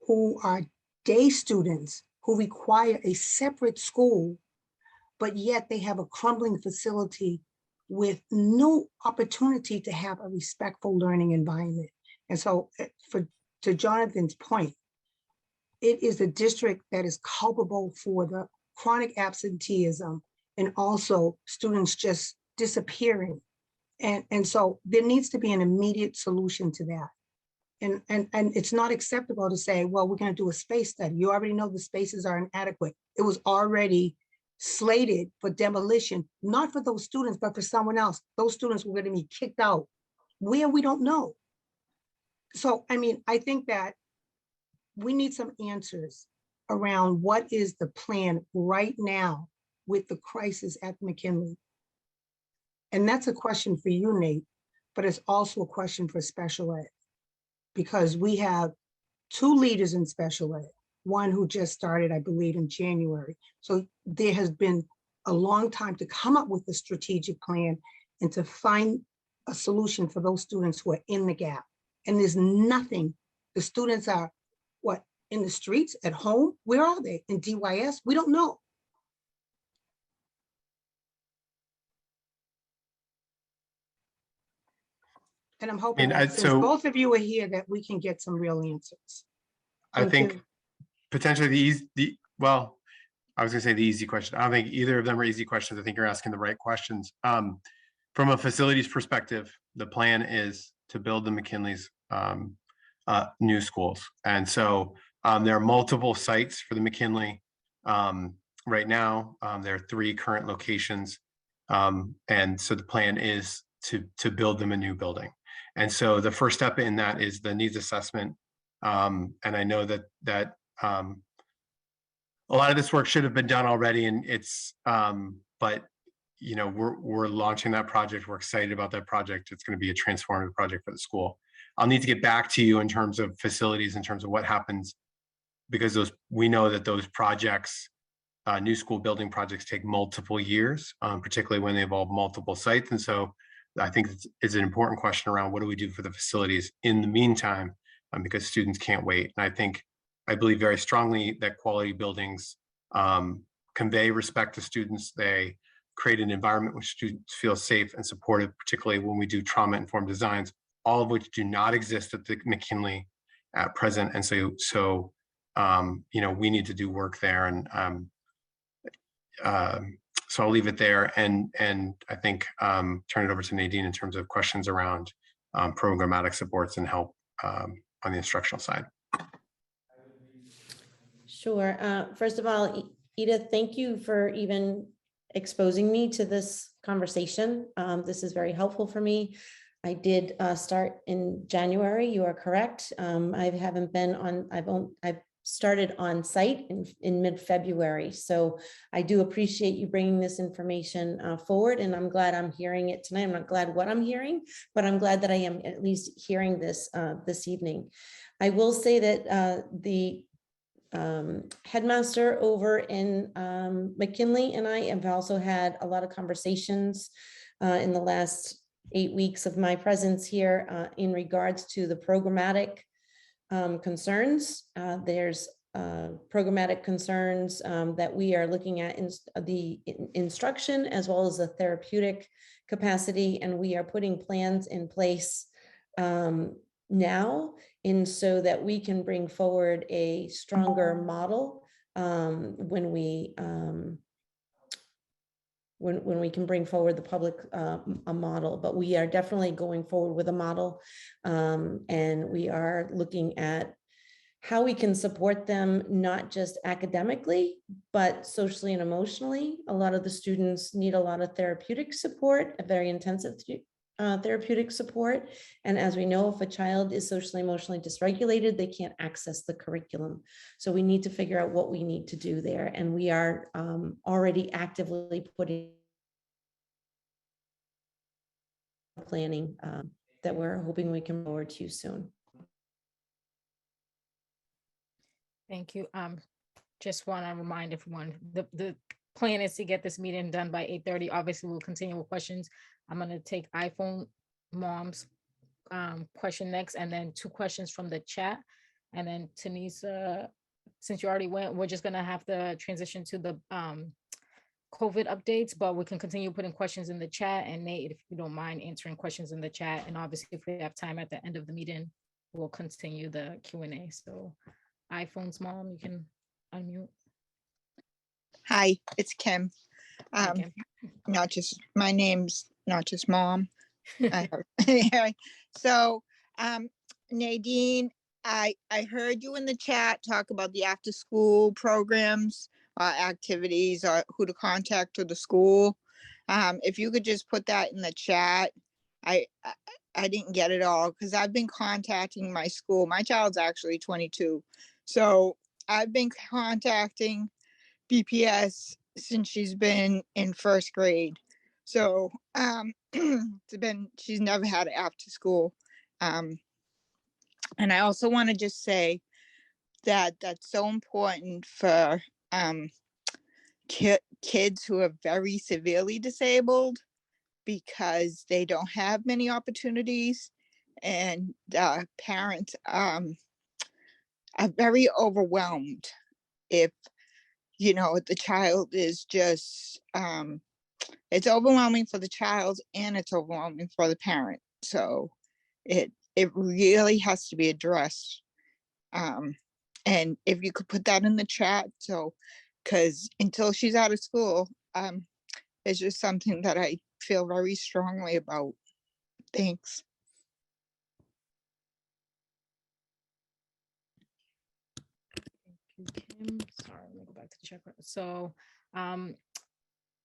who are day students, who require a separate school, but yet they have a crumbling facility with no opportunity to have a respectful learning environment. And so to Jonathan's point, it is the district that is culpable for the chronic absenteeism and also students just disappearing. And so there needs to be an immediate solution to that. And it's not acceptable to say, well, we're going to do a space study. You already know the spaces are inadequate. It was already slated for demolition, not for those students, but for someone else. Those students were going to be kicked out where we don't know. So, I mean, I think that we need some answers around what is the plan right now with the crisis at McKinley. And that's a question for you, Nate, but it's also a question for special ed, because we have 2 leaders in special ed, one who just started, I believe, in January. So there has been a long time to come up with a strategic plan and to find a solution for those students who are in the gap. And there's nothing. The students are, what, in the streets, at home? Where are they? In DYS? We don't know. And I'm hoping that since both of you are here, that we can get some real answers. I think potentially well, I was gonna say the easy question. I don't think either of them are easy questions. I think you're asking the right questions. From a facilities perspective, the plan is to build the McKinley's new schools. And so there are multiple sites for the McKinley. Right now, there are 3 current locations. And so the plan is to build them a new building. And so the first step in that is the needs assessment. And I know that a lot of this work should have been done already, and it's but you know, we're launching that project. We're excited about that project. It's going to be a transformative project for the school. I'll need to get back to you in terms of facilities, in terms of what happens, because we know that those projects, new school building projects, take multiple years, particularly when they involve multiple sites. And so I think it's an important question around what do we do for the facilities in the meantime, because students can't wait. And I believe very strongly that quality buildings convey respect to students. They create an environment which students feel safe and supported, particularly when we do trauma-informed designs, all of which do not exist at the McKinley at present. And so you know, we need to do work there. And so I'll leave it there, and I think turn it over to Nadine in terms of questions around programmatic supports and help on the instructional side. Sure. First of all, Edith, thank you for even exposing me to this conversation. This is very helpful for me. I did start in January. You are correct. I haven't been on. I've started on site in mid-February. So I do appreciate you bringing this information forward, and I'm glad I'm hearing it tonight. I'm not glad what I'm hearing, but I'm glad that I am at least hearing this this evening. I will say that the headmaster over in McKinley and I have also had a lot of conversations in the last 8 weeks of my presence here in regards to the programmatic concerns. There's programmatic concerns that we are looking at in the instruction as well as the therapeutic capacity, and we are putting plans in place now, and so that we can bring forward a stronger model when we can bring forward the public a model. But we are definitely going forward with a model, and we are looking at how we can support them, not just academically, but socially and emotionally. A lot of the students need a lot of therapeutic support, a very intensive therapeutic support. And as we know, if a child is socially, emotionally dysregulated, they can't access the curriculum. So we need to figure out what we need to do there. And we are already actively putting planning that we're hoping we can forward to you soon. Thank you. Just want to remind everyone, the plan is to get this meeting done by 8:30. Obviously, we'll continue with questions. I'm going to take iPhone mom's question next, and then 2 questions from the chat. And then Tanisa, since you already went, we're just going to have to transition to the COVID updates, but we can continue putting questions in the chat. And Nate, if you don't mind answering questions in the chat, and obviously if we have time at the end of the meeting, we'll continue the Q&A. So iPhone's mom, you can unmute. Hi, it's Kim. Hi, Kim. Not just, my name's not just mom. I- So, Nadine, I heard you in the chat talk about the after-school programs, activities, or who to contact to the school. If you could just put that in the chat. I didn't get it all because I've been contacting my school. My child's actually 22. So I've been contacting BPS since she's been in first grade. So she's never had it after school. And I also want to just say that that's so important for kids who are very severely disabled because they don't have many opportunities, and parents are very overwhelmed if the child is just it's overwhelming for the child and it's overwhelming for the parent. So it really has to be addressed. And if you could put that in the chat, so because until she's out of school, it's just something that I feel very strongly about. Thanks. Kim. Sorry, let me go back to the check. So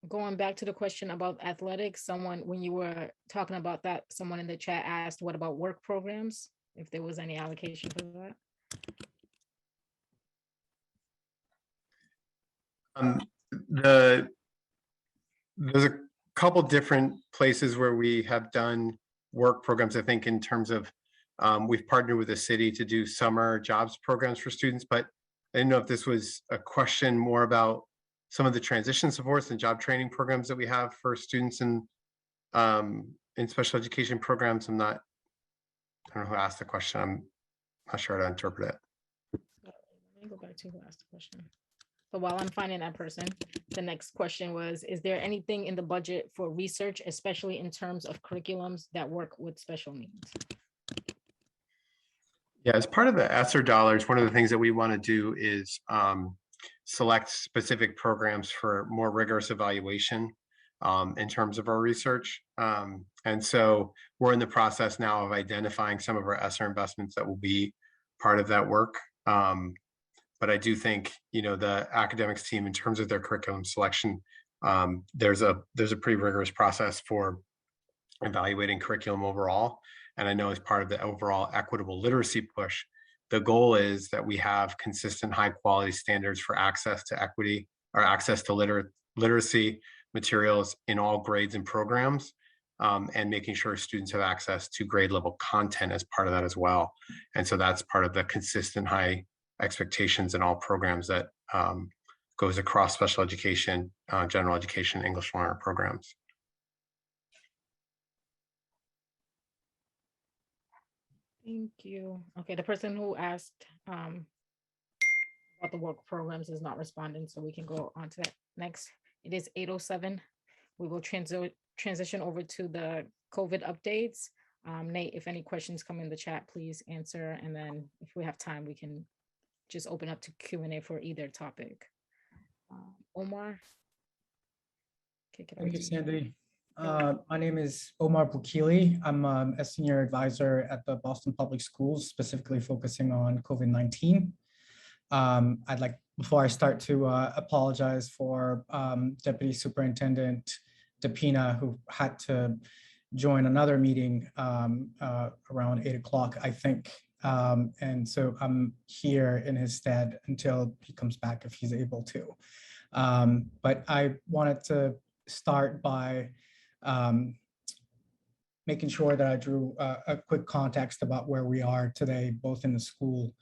going back to the question about athletics, when you were talking about that, someone in the chat asked, what about work programs? If there was any allocation for There's a couple different places where we have done work programs, I think, in terms of we've partnered with the city to do summer jobs programs for students, but I didn't know if this was a question more about some of the transition supports and job training programs that we have for students in special education programs. I don't know who asked the question. I'm not sure how to interpret it. Let me go back to who asked the question. So while I'm finding that person, the next question was, is there anything in the budget for research, especially in terms of curriculums that work with special needs? Yeah, as part of the ESSER dollars, one of the things that we want to do is select specific programs for more rigorous evaluation in terms of our research. And so we're in the process now of identifying some of our ESSER investments that will be part of that work. But I do think, the academics team, in terms of their curriculum selection, there's a pretty rigorous process for evaluating curriculum overall. And I know as part of the overall equitable literacy push, the goal is that we have consistent high quality standards for access to equity or access to literacy materials in all grades and programs, and making sure students have access to grade level content as part of that as well. And so that's part of the consistent high expectations in all programs that goes across special education, general education, English learner programs. Thank you. Okay, the person who asked about the work programs is not responding, so we can go on to that next. It is 8:07. We will transition over to the COVID updates. Nate, if any questions come in the chat, please answer. And then if we have time, we can just open up to Q&A for either topic. Omar? Thank you, Sandy. My name is Omar Boukili. I'm a senior advisor at the Boston Public Schools, specifically focusing on COVID-19. I'd like, before I start, to apologize for Deputy Superintendent DePina, who had to join another meeting around 8 o'clock, I think. And so I'm here in his stead until he comes back, if he's able to. But I wanted to start by making sure that I drew a quick context about where we are today, both in the school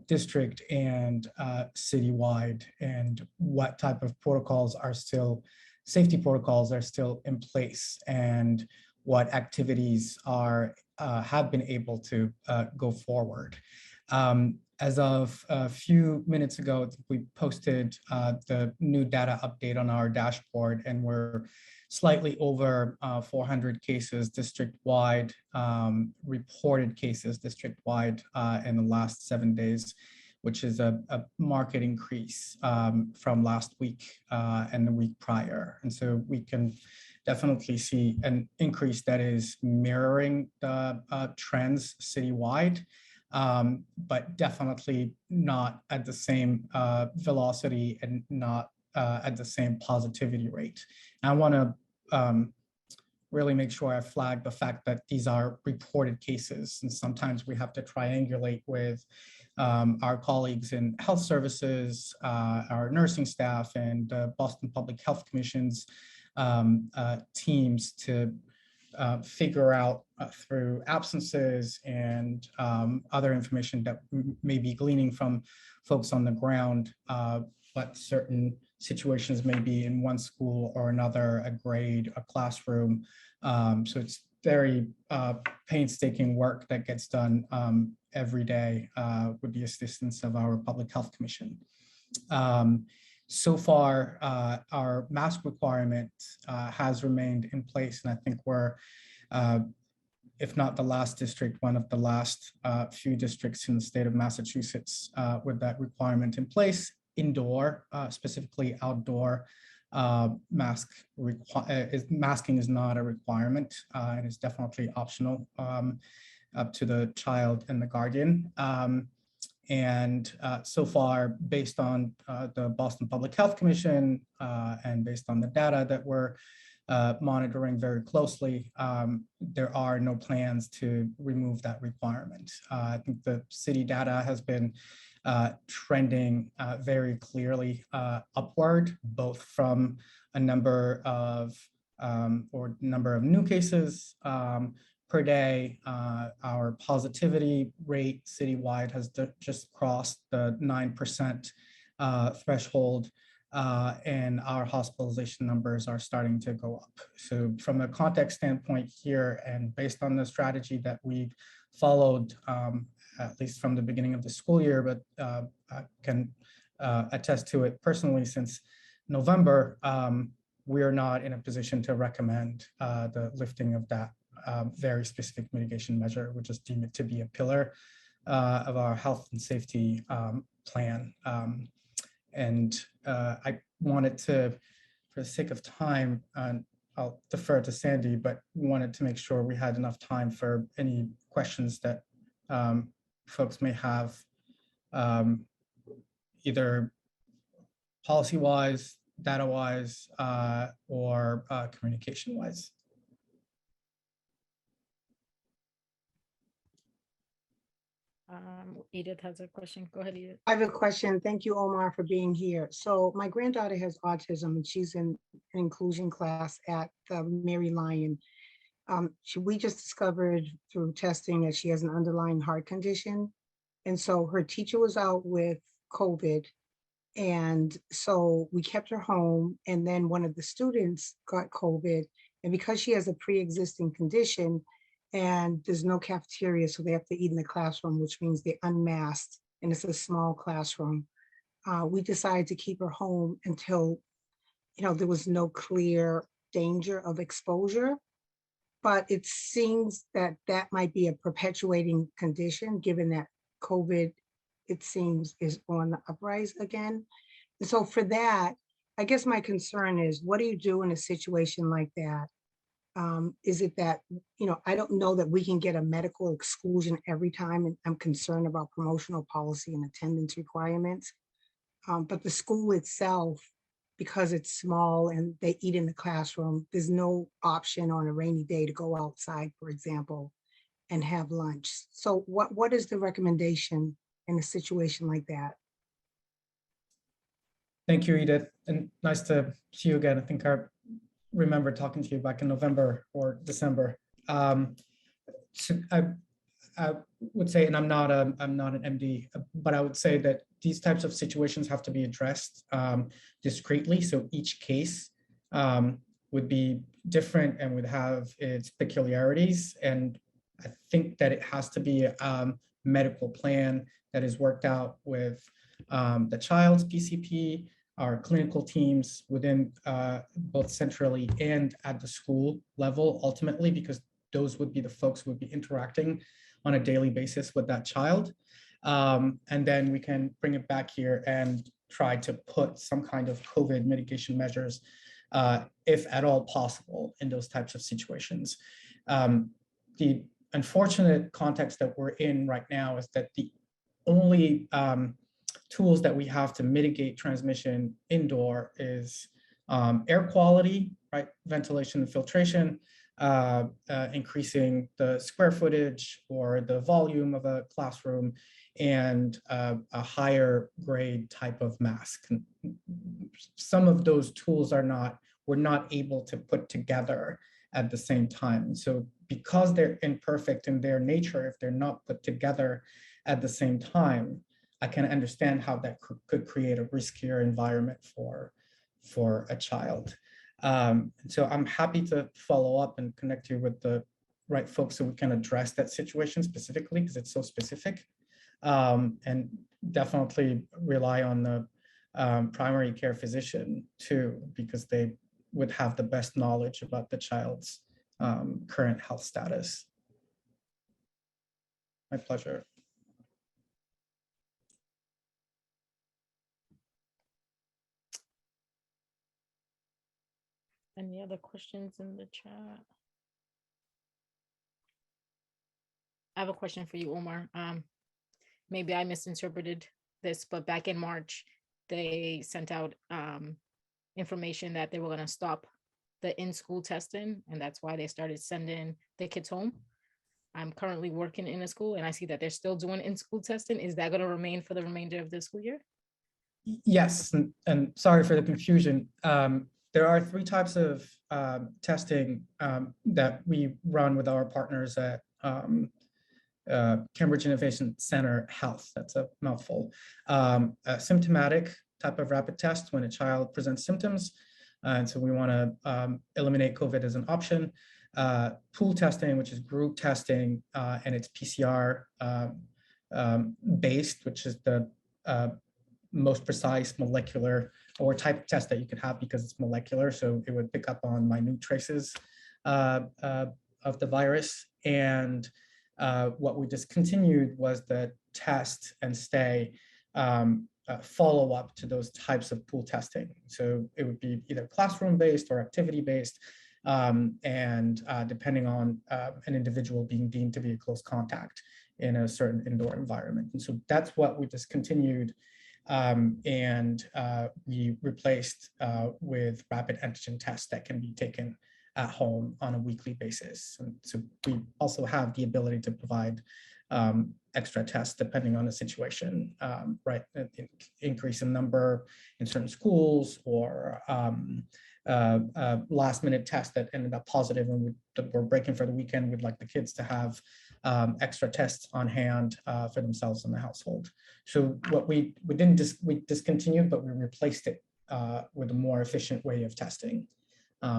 district and citywide, and what type of protocols are still, safety protocols are still in place, and what activities are have been able to go forward. As of a few minutes ago, we posted the new data update on our dashboard, and we're slightly over 400 cases district-wide, reported cases district-wide in the last 7 days, which is a market increase from last week and the week prior. And so we can definitely see an increase that is mirroring the trends citywide, but definitely not at the same velocity and not at the same positivity rate. And I want to really make sure I flag the fact that these are reported cases, and sometimes we have to triangulate with our colleagues in health services, our nursing staff, and Boston Public Health Commission's teams to figure out through absences and other information that may be gleaning from folks on the ground, what certain situations may be in one school or another, a grade, a classroom. So it's very painstaking work that gets done every day with the assistance of our Public Health Commission. So far, our mask requirement has remained in place, and I think we're, if not the last district, one of the last few districts in the state of Massachusetts with that requirement in place. Indoor, specifically outdoor, masking is not a requirement. It is definitely optional up to the child and the guardian. And so far, based on the Boston Public Health Commission and based on the data that we're monitoring very closely, there are no plans to remove that requirement. I think the city data has been trending very clearly upward, both from a number of new cases per day. Our positivity rate citywide has just crossed the 9% threshold, and our hospitalization numbers are starting to go up. So from a context standpoint here, and based on the strategy that we've followed, at least from the beginning of the school year, but I can attest to it personally since November, we are not in a position to recommend the lifting of that very specific mitigation measure. We just deem it to be a pillar of our health and safety plan. And I wanted to, for the sake of time, and I'll defer to Sandy, but wanted to make sure we had enough time for any questions that folks may have, either policy-wise, data-wise, or communication-wise. Edith has a question. Go ahead, Edith. I have a question. Thank you, Omar, for being here. So my granddaughter has autism and she's in an inclusion class at Mary Lyon. We just discovered through testing that she has an underlying heart condition. And so her teacher was out with COVID. And so we kept her home, and then one of the students got COVID. And because she has a pre-existing condition and there's no cafeteria, so they have to eat in the classroom, which means they're unmasked, and it's a small classroom. We decided to keep her home until, there was no clear danger of exposure. But it seems that that might be a perpetuating condition, given that COVID, it seems, is on the uprise again. And so for that, I guess my concern is, what do you do in a situation like that? Is it that, I don't know that we can get a medical exclusion every time, and I'm concerned about promotional policy and attendance requirements. But the school itself, because it's small and they eat in the classroom, there's no option on a rainy day to go outside, for example, and have lunch. So what is the recommendation in a situation like that? Thank you, Edith, and nice to see you again. I think I remember talking to you back in November or December. So I would say, and I'm not an MD, but I would say that these types of situations have to be addressed discreetly. So each case would be different and would have its peculiarities. And I think that it has to be a medical plan that is worked out with the child's PCP, our clinical teams within both centrally and at the school level, ultimately, because those would be the folks who would be interacting on a daily basis with that child. And then we can bring it back here and try to put some kind of COVID mitigation measures, if at all possible, in those types of situations. The unfortunate context that we're in right now is that the only tools that we have to mitigate transmission indoor is air quality, right? Ventilation and filtration, increasing the square footage or the volume of a classroom, and a higher grade type of mask. Some of those tools we're not able to put together at the same time. So because they're imperfect in their nature, if they're not put together at the same time, I can understand how that could create a riskier environment for a child. So I'm happy to follow up and connect you with the right folks so we can address that situation specifically, because it's so specific. And definitely rely on the primary care physician too, because they would have the best knowledge about the child's current health status. My pleasure. Any other questions in the chat? I have a question for you, Omar. Maybe I misinterpreted this, but back in March, they sent out information that they were going to stop the in-school testing, and that's why they started sending the kids home. I'm currently working in a school, and I see that they're still doing in-school testing. Is that going to remain for the remainder of the school year? Yes, and sorry for the confusion. There are 3 types of testing that we run with our partners at Cambridge Innovation Center Health. That's a mouthful. A symptomatic type of rapid test when a child presents symptoms. And so we want to eliminate COVID as an option. Pool testing, which is group testing, and it's PCR based, which is the most precise molecular or type of test that you could have because it's molecular. So it would pick up on minute traces of the virus. And what we discontinued was the test and stay follow up to those types of pool testing. So it would be either classroom based or activity based, and depending on an individual being deemed to be a close contact in a certain indoor environment. And so that's what we discontinued, and we replaced with rapid antigen tests that can be taken at home on a weekly basis. And so we also have the ability to provide extra tests depending on the situation, right? Increase in number in certain schools, or last minute tests that ended up positive and we're breaking for the weekend. We'd like the kids to have extra tests on hand for themselves and the household. So what we discontinued, but we replaced it with a more efficient way of testing,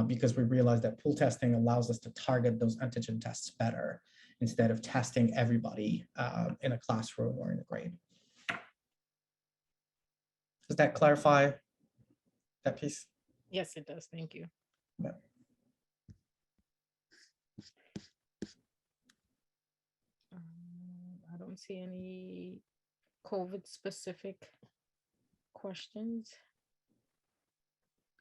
because we realized that pool testing allows us to target those antigen tests better instead of testing everybody in a classroom or in a grade. Does that clarify that piece? Yes, it does. Thank you. Yeah. I don't see any COVID specific questions.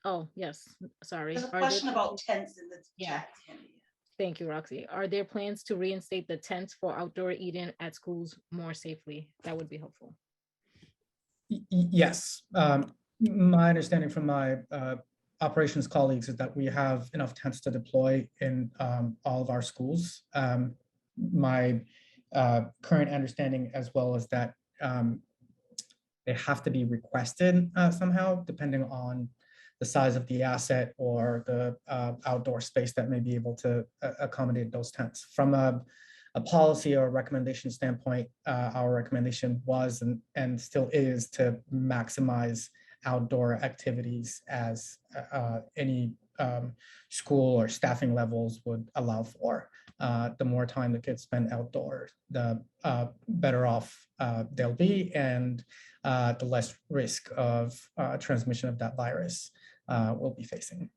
Oh, yes, sorry. There's a question about tents in the chat. Thank you, Roxy. Are there plans to reinstate the tents for outdoor eating at schools more safely? That would be helpful. Yes. My understanding from my operations colleagues is that we have enough tents to deploy in all of our schools. My current understanding as well is that they have to be requested somehow, depending on the size of the asset or the outdoor space that may be able to accommodate those tents. From a policy or recommendation standpoint, our recommendation was and still is to maximize outdoor activities as any school or staffing levels would allow for. The more time the kids spend outdoors, the better off they'll be, and the less risk of transmission of that virus we'll be facing.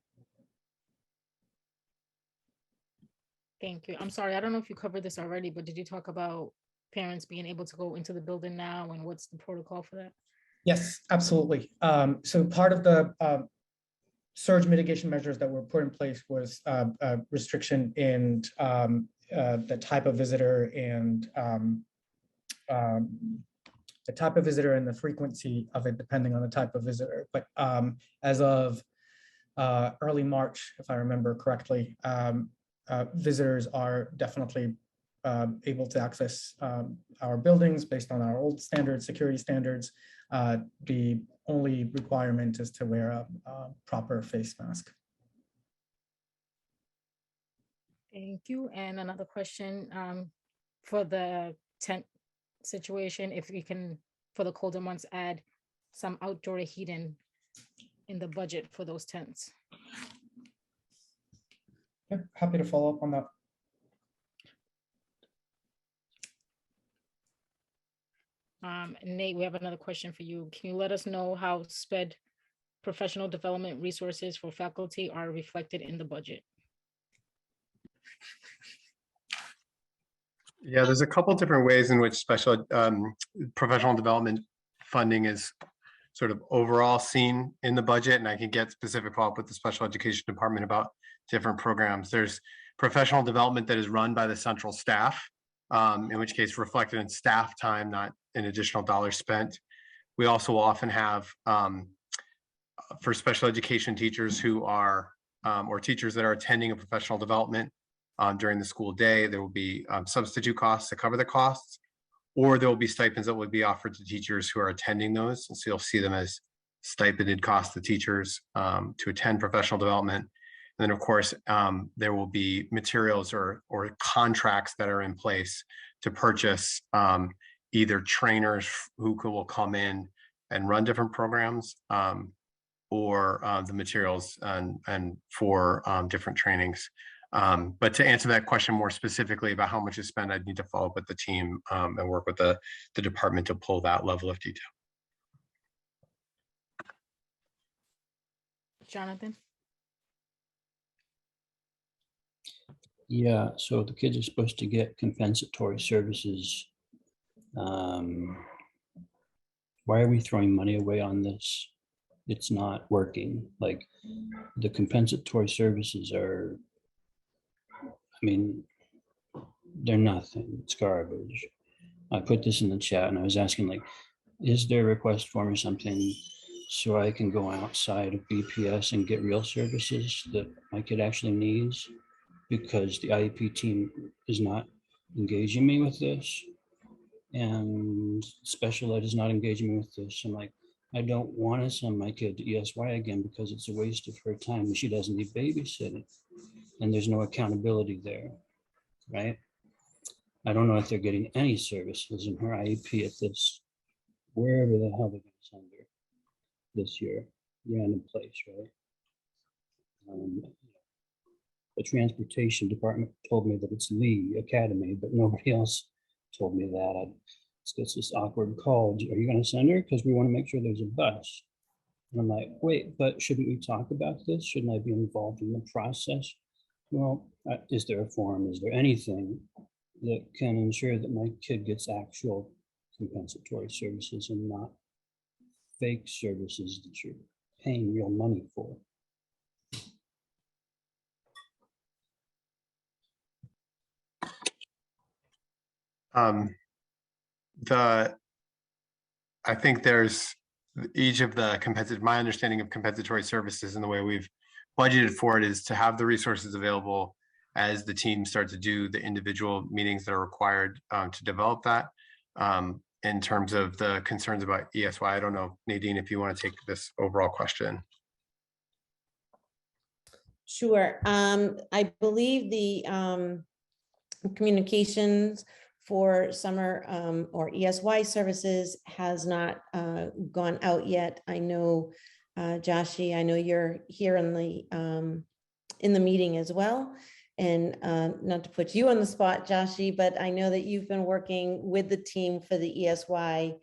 Thank you. I'm sorry, I don't know if you covered this already, but did you talk about parents being able to go into the building now, and what's the protocol for that? Yes, absolutely. So part of the surge mitigation measures that were put in place was a restriction in the type of visitor and the frequency of it, depending on the type of visitor. But as of early March, if I remember correctly, visitors are definitely able to access our buildings based on our old standards, security standards. The only requirement is to wear a proper face mask. Thank you. And another question for the tent situation, if we can, for the colder months, add some outdoor heating in the budget for those tents. Yeah, happy to follow up on that. Nate, we have another question for you. Can you let us know how SPED professional development resources for faculty are reflected in the budget? Yeah, there's a couple different ways in which special professional development funding is sort of overall seen in the budget, and I can get specific follow-up with the special education department about different programs. There's professional development that is run by the central staff, in which case reflected in staff time, not in additional dollars spent. We also often have for special education teachers who are or teachers that are attending a professional development during the school day, there will be substitute costs to cover the costs, or there will be stipends that would be offered to teachers who are attending those. And so you'll see them as stipended costs to teachers to attend professional development. And then of course, there will be materials or contracts that are in place to purchase either trainers who will come in and run different programs or the materials and for different trainings. But to answer that question more specifically about how much is spent, I'd need to follow up with the team and work with the department to pull that level of detail. Jonathan? Yeah, so the kids are supposed to get compensatory services. Why are we throwing money away on this? It's not working. Like, the compensatory services are, I mean, they're nothing. It's garbage. I put this in the chat and I was asking, like, is there a request form or something so I can go outside of BPS and get real services that my kid actually needs? Because the IEP team is not engaging me with this, and special ed is not engaging me with this. I'm like, I don't want to send my kid to ESY again because it's a waste of her time and she doesn't need babysitting, and there's no accountability there, right? I don't know if they're getting any services in her IEP at this, wherever the hell they're going to send her this year, random place, right? The transportation department told me that it's Lee Academy, but nobody else told me that. It's this awkward call. Are you going to send her? Because we want to make sure there's a bus. And I'm like, wait, but shouldn't we talk about this? Shouldn't I be involved in the process? Well, is there a form? Is there anything that can ensure that my kid gets actual compensatory services and not fake services that you're paying real money for? I think there's each of the my understanding of compensatory services and the way we've budgeted for it is to have the resources available as the team start to do the individual meetings that are required to develop that. In terms of the concerns about ESY, I don't know, Nadine, if you want to take this overall question. Sure. I believe the communications for summer or ESY services has not gone out yet. I know, Joshi, I know you're here in the meeting as well. And not to put you on the spot, Joshi, but I know that you've been working with the team for the ESY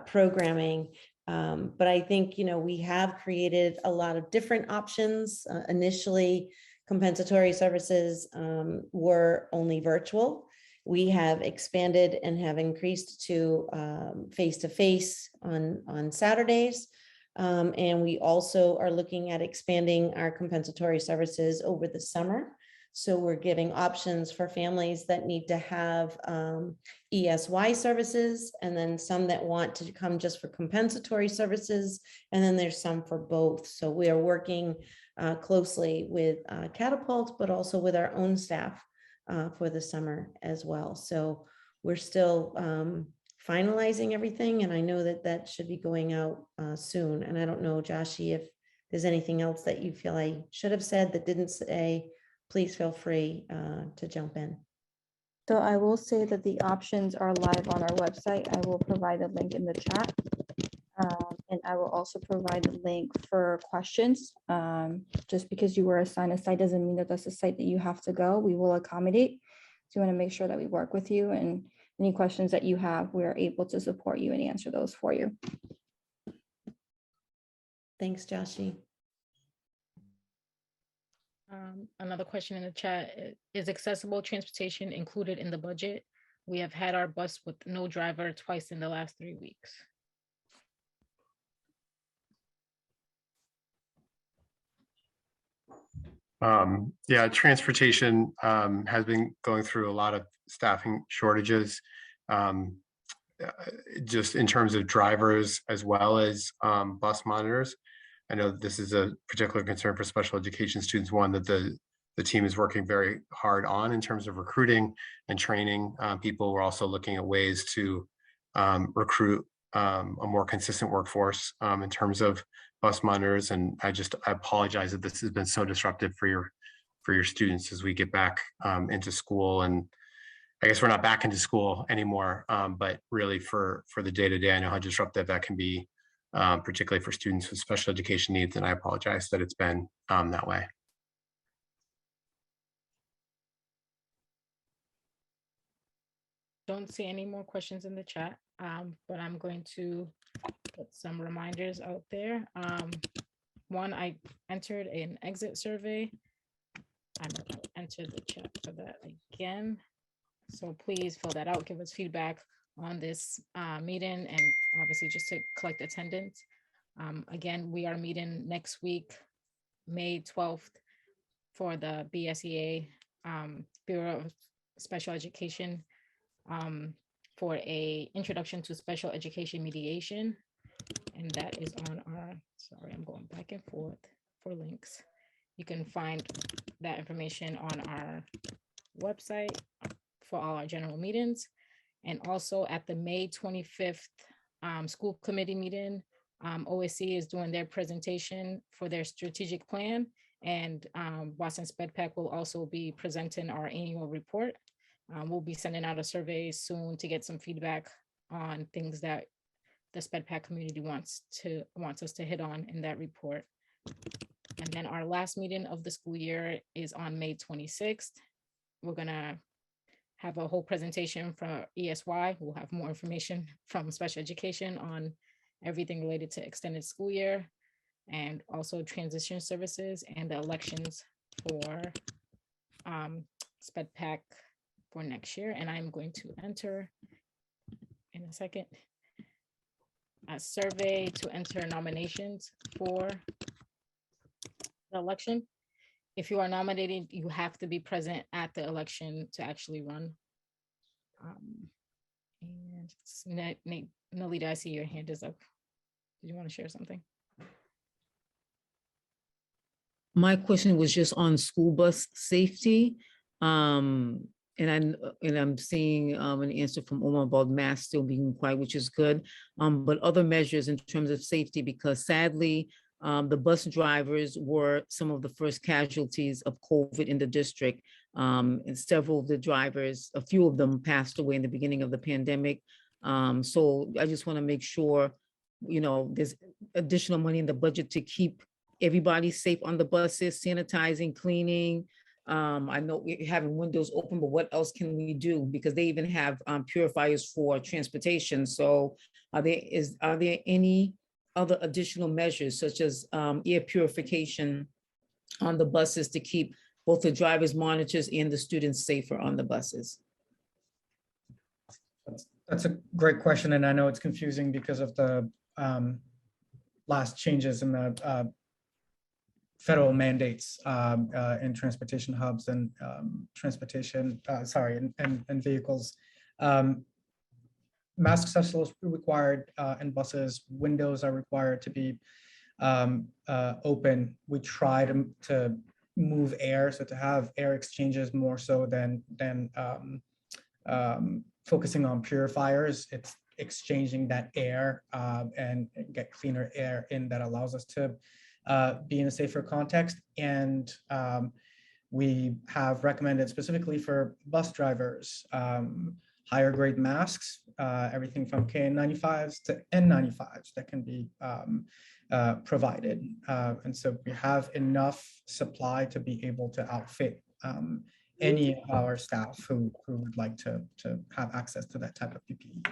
programming. But I think, you know, we have created a lot of different options. Initially, compensatory services were only virtual. We have expanded and have increased to face-to-face on Saturdays. And we also are looking at expanding our compensatory services over the summer. So we're giving options for families that need to have ESY services, and then some that want to come just for compensatory services. And then there's some for both. So we are working closely with Catapult, but also with our own staff for the summer as well. So we're still finalizing everything, and I know that that should be going out soon. And I don't know, Joshi, if there's anything else that you feel I should have said that didn't say, please feel free to jump in. So I will say that the options are live on our website. I will provide a link in the chat. And I will also provide a link for questions. Just because you were assigned a site doesn't mean that that's a site that you have to go. We will accommodate. So you want to make sure that we work with you, and any questions that you have, we are able to support you and answer those for you. Thanks, Joshi. Another question in the chat, is accessible transportation included in the budget? We have had our bus with no driver twice in the last 3 weeks. Yeah, transportation has been going through a lot of staffing shortages, just in terms of drivers as well as bus monitors. I know this is a particular concern for special education students, one that the team is working very hard on in terms of recruiting and training people. We're also looking at ways to recruit a more consistent workforce in terms of bus monitors. And I apologize that this has been so disruptive for your students as we get back into school. And I guess we're not back into school anymore, but really for the day-to-day, I know how disruptive that can be, particularly for students with special education needs. And I apologize that it's been that way. Don't see any more questions in the chat, but I'm going to put some reminders out there. One, I entered an exit survey. I'm going to enter the chat for that again. So please fill that out, give us feedback on this meeting, and obviously just to collect attendance. Again, we are meeting next week, May 12th, for the BSEA, Bureau of Special Education, for a introduction to special education mediation. And that is on our, sorry, I'm going back and forth for links. You can find that information on our website for all our general meetings. And also at the May 25th school committee meeting, OSC is doing their presentation for their strategic plan, and Boston SpEdPAC will also be presenting our annual report. We'll be sending out a survey soon to get some feedback on things that the SpEdPAC community wants us to hit on in that report. And then our last meeting of the school year is on May 26th. We're gonna have a whole presentation from ESY. We'll have more information from special education on everything related to extended school year, and also transition services and the elections for SpEdPAC for next year. And I'm going to enter in a second a survey to enter nominations for the election. If you are nominated, you have to be present at the election to actually run. And Nalita, I see your hand is up. Did you want to share something? My question was just on school bus safety. And I'm seeing an answer from Omar about masks still being required, which is good. But other measures in terms of safety, because sadly, the bus drivers were some of the first casualties of COVID in the district. And several of the drivers, a few of them passed away in the beginning of the pandemic. So I just want to make sure, there's additional money in the budget to keep everybody safe on the buses, sanitizing, cleaning. I know we're having windows open, but what else can we do? Because they even have purifiers for transportation. So are there any other additional measures such as air purification on the buses to keep both the drivers, monitors, and the students safer on the buses? That's a great question, and I know it's confusing because of the last changes in the federal mandates in transportation hubs and and vehicles. Masks are still required in buses. Windows are required to be open. We try to move air, so to have air exchanges more so than focusing on purifiers. It's exchanging that air and get cleaner air in that allows us to be in a safer context. And we have recommended specifically for bus drivers, higher grade masks, everything from KN95s to N95s that can be provided. And so we have enough supply to be able to outfit any of our staff who would like to have access to that type of PPE.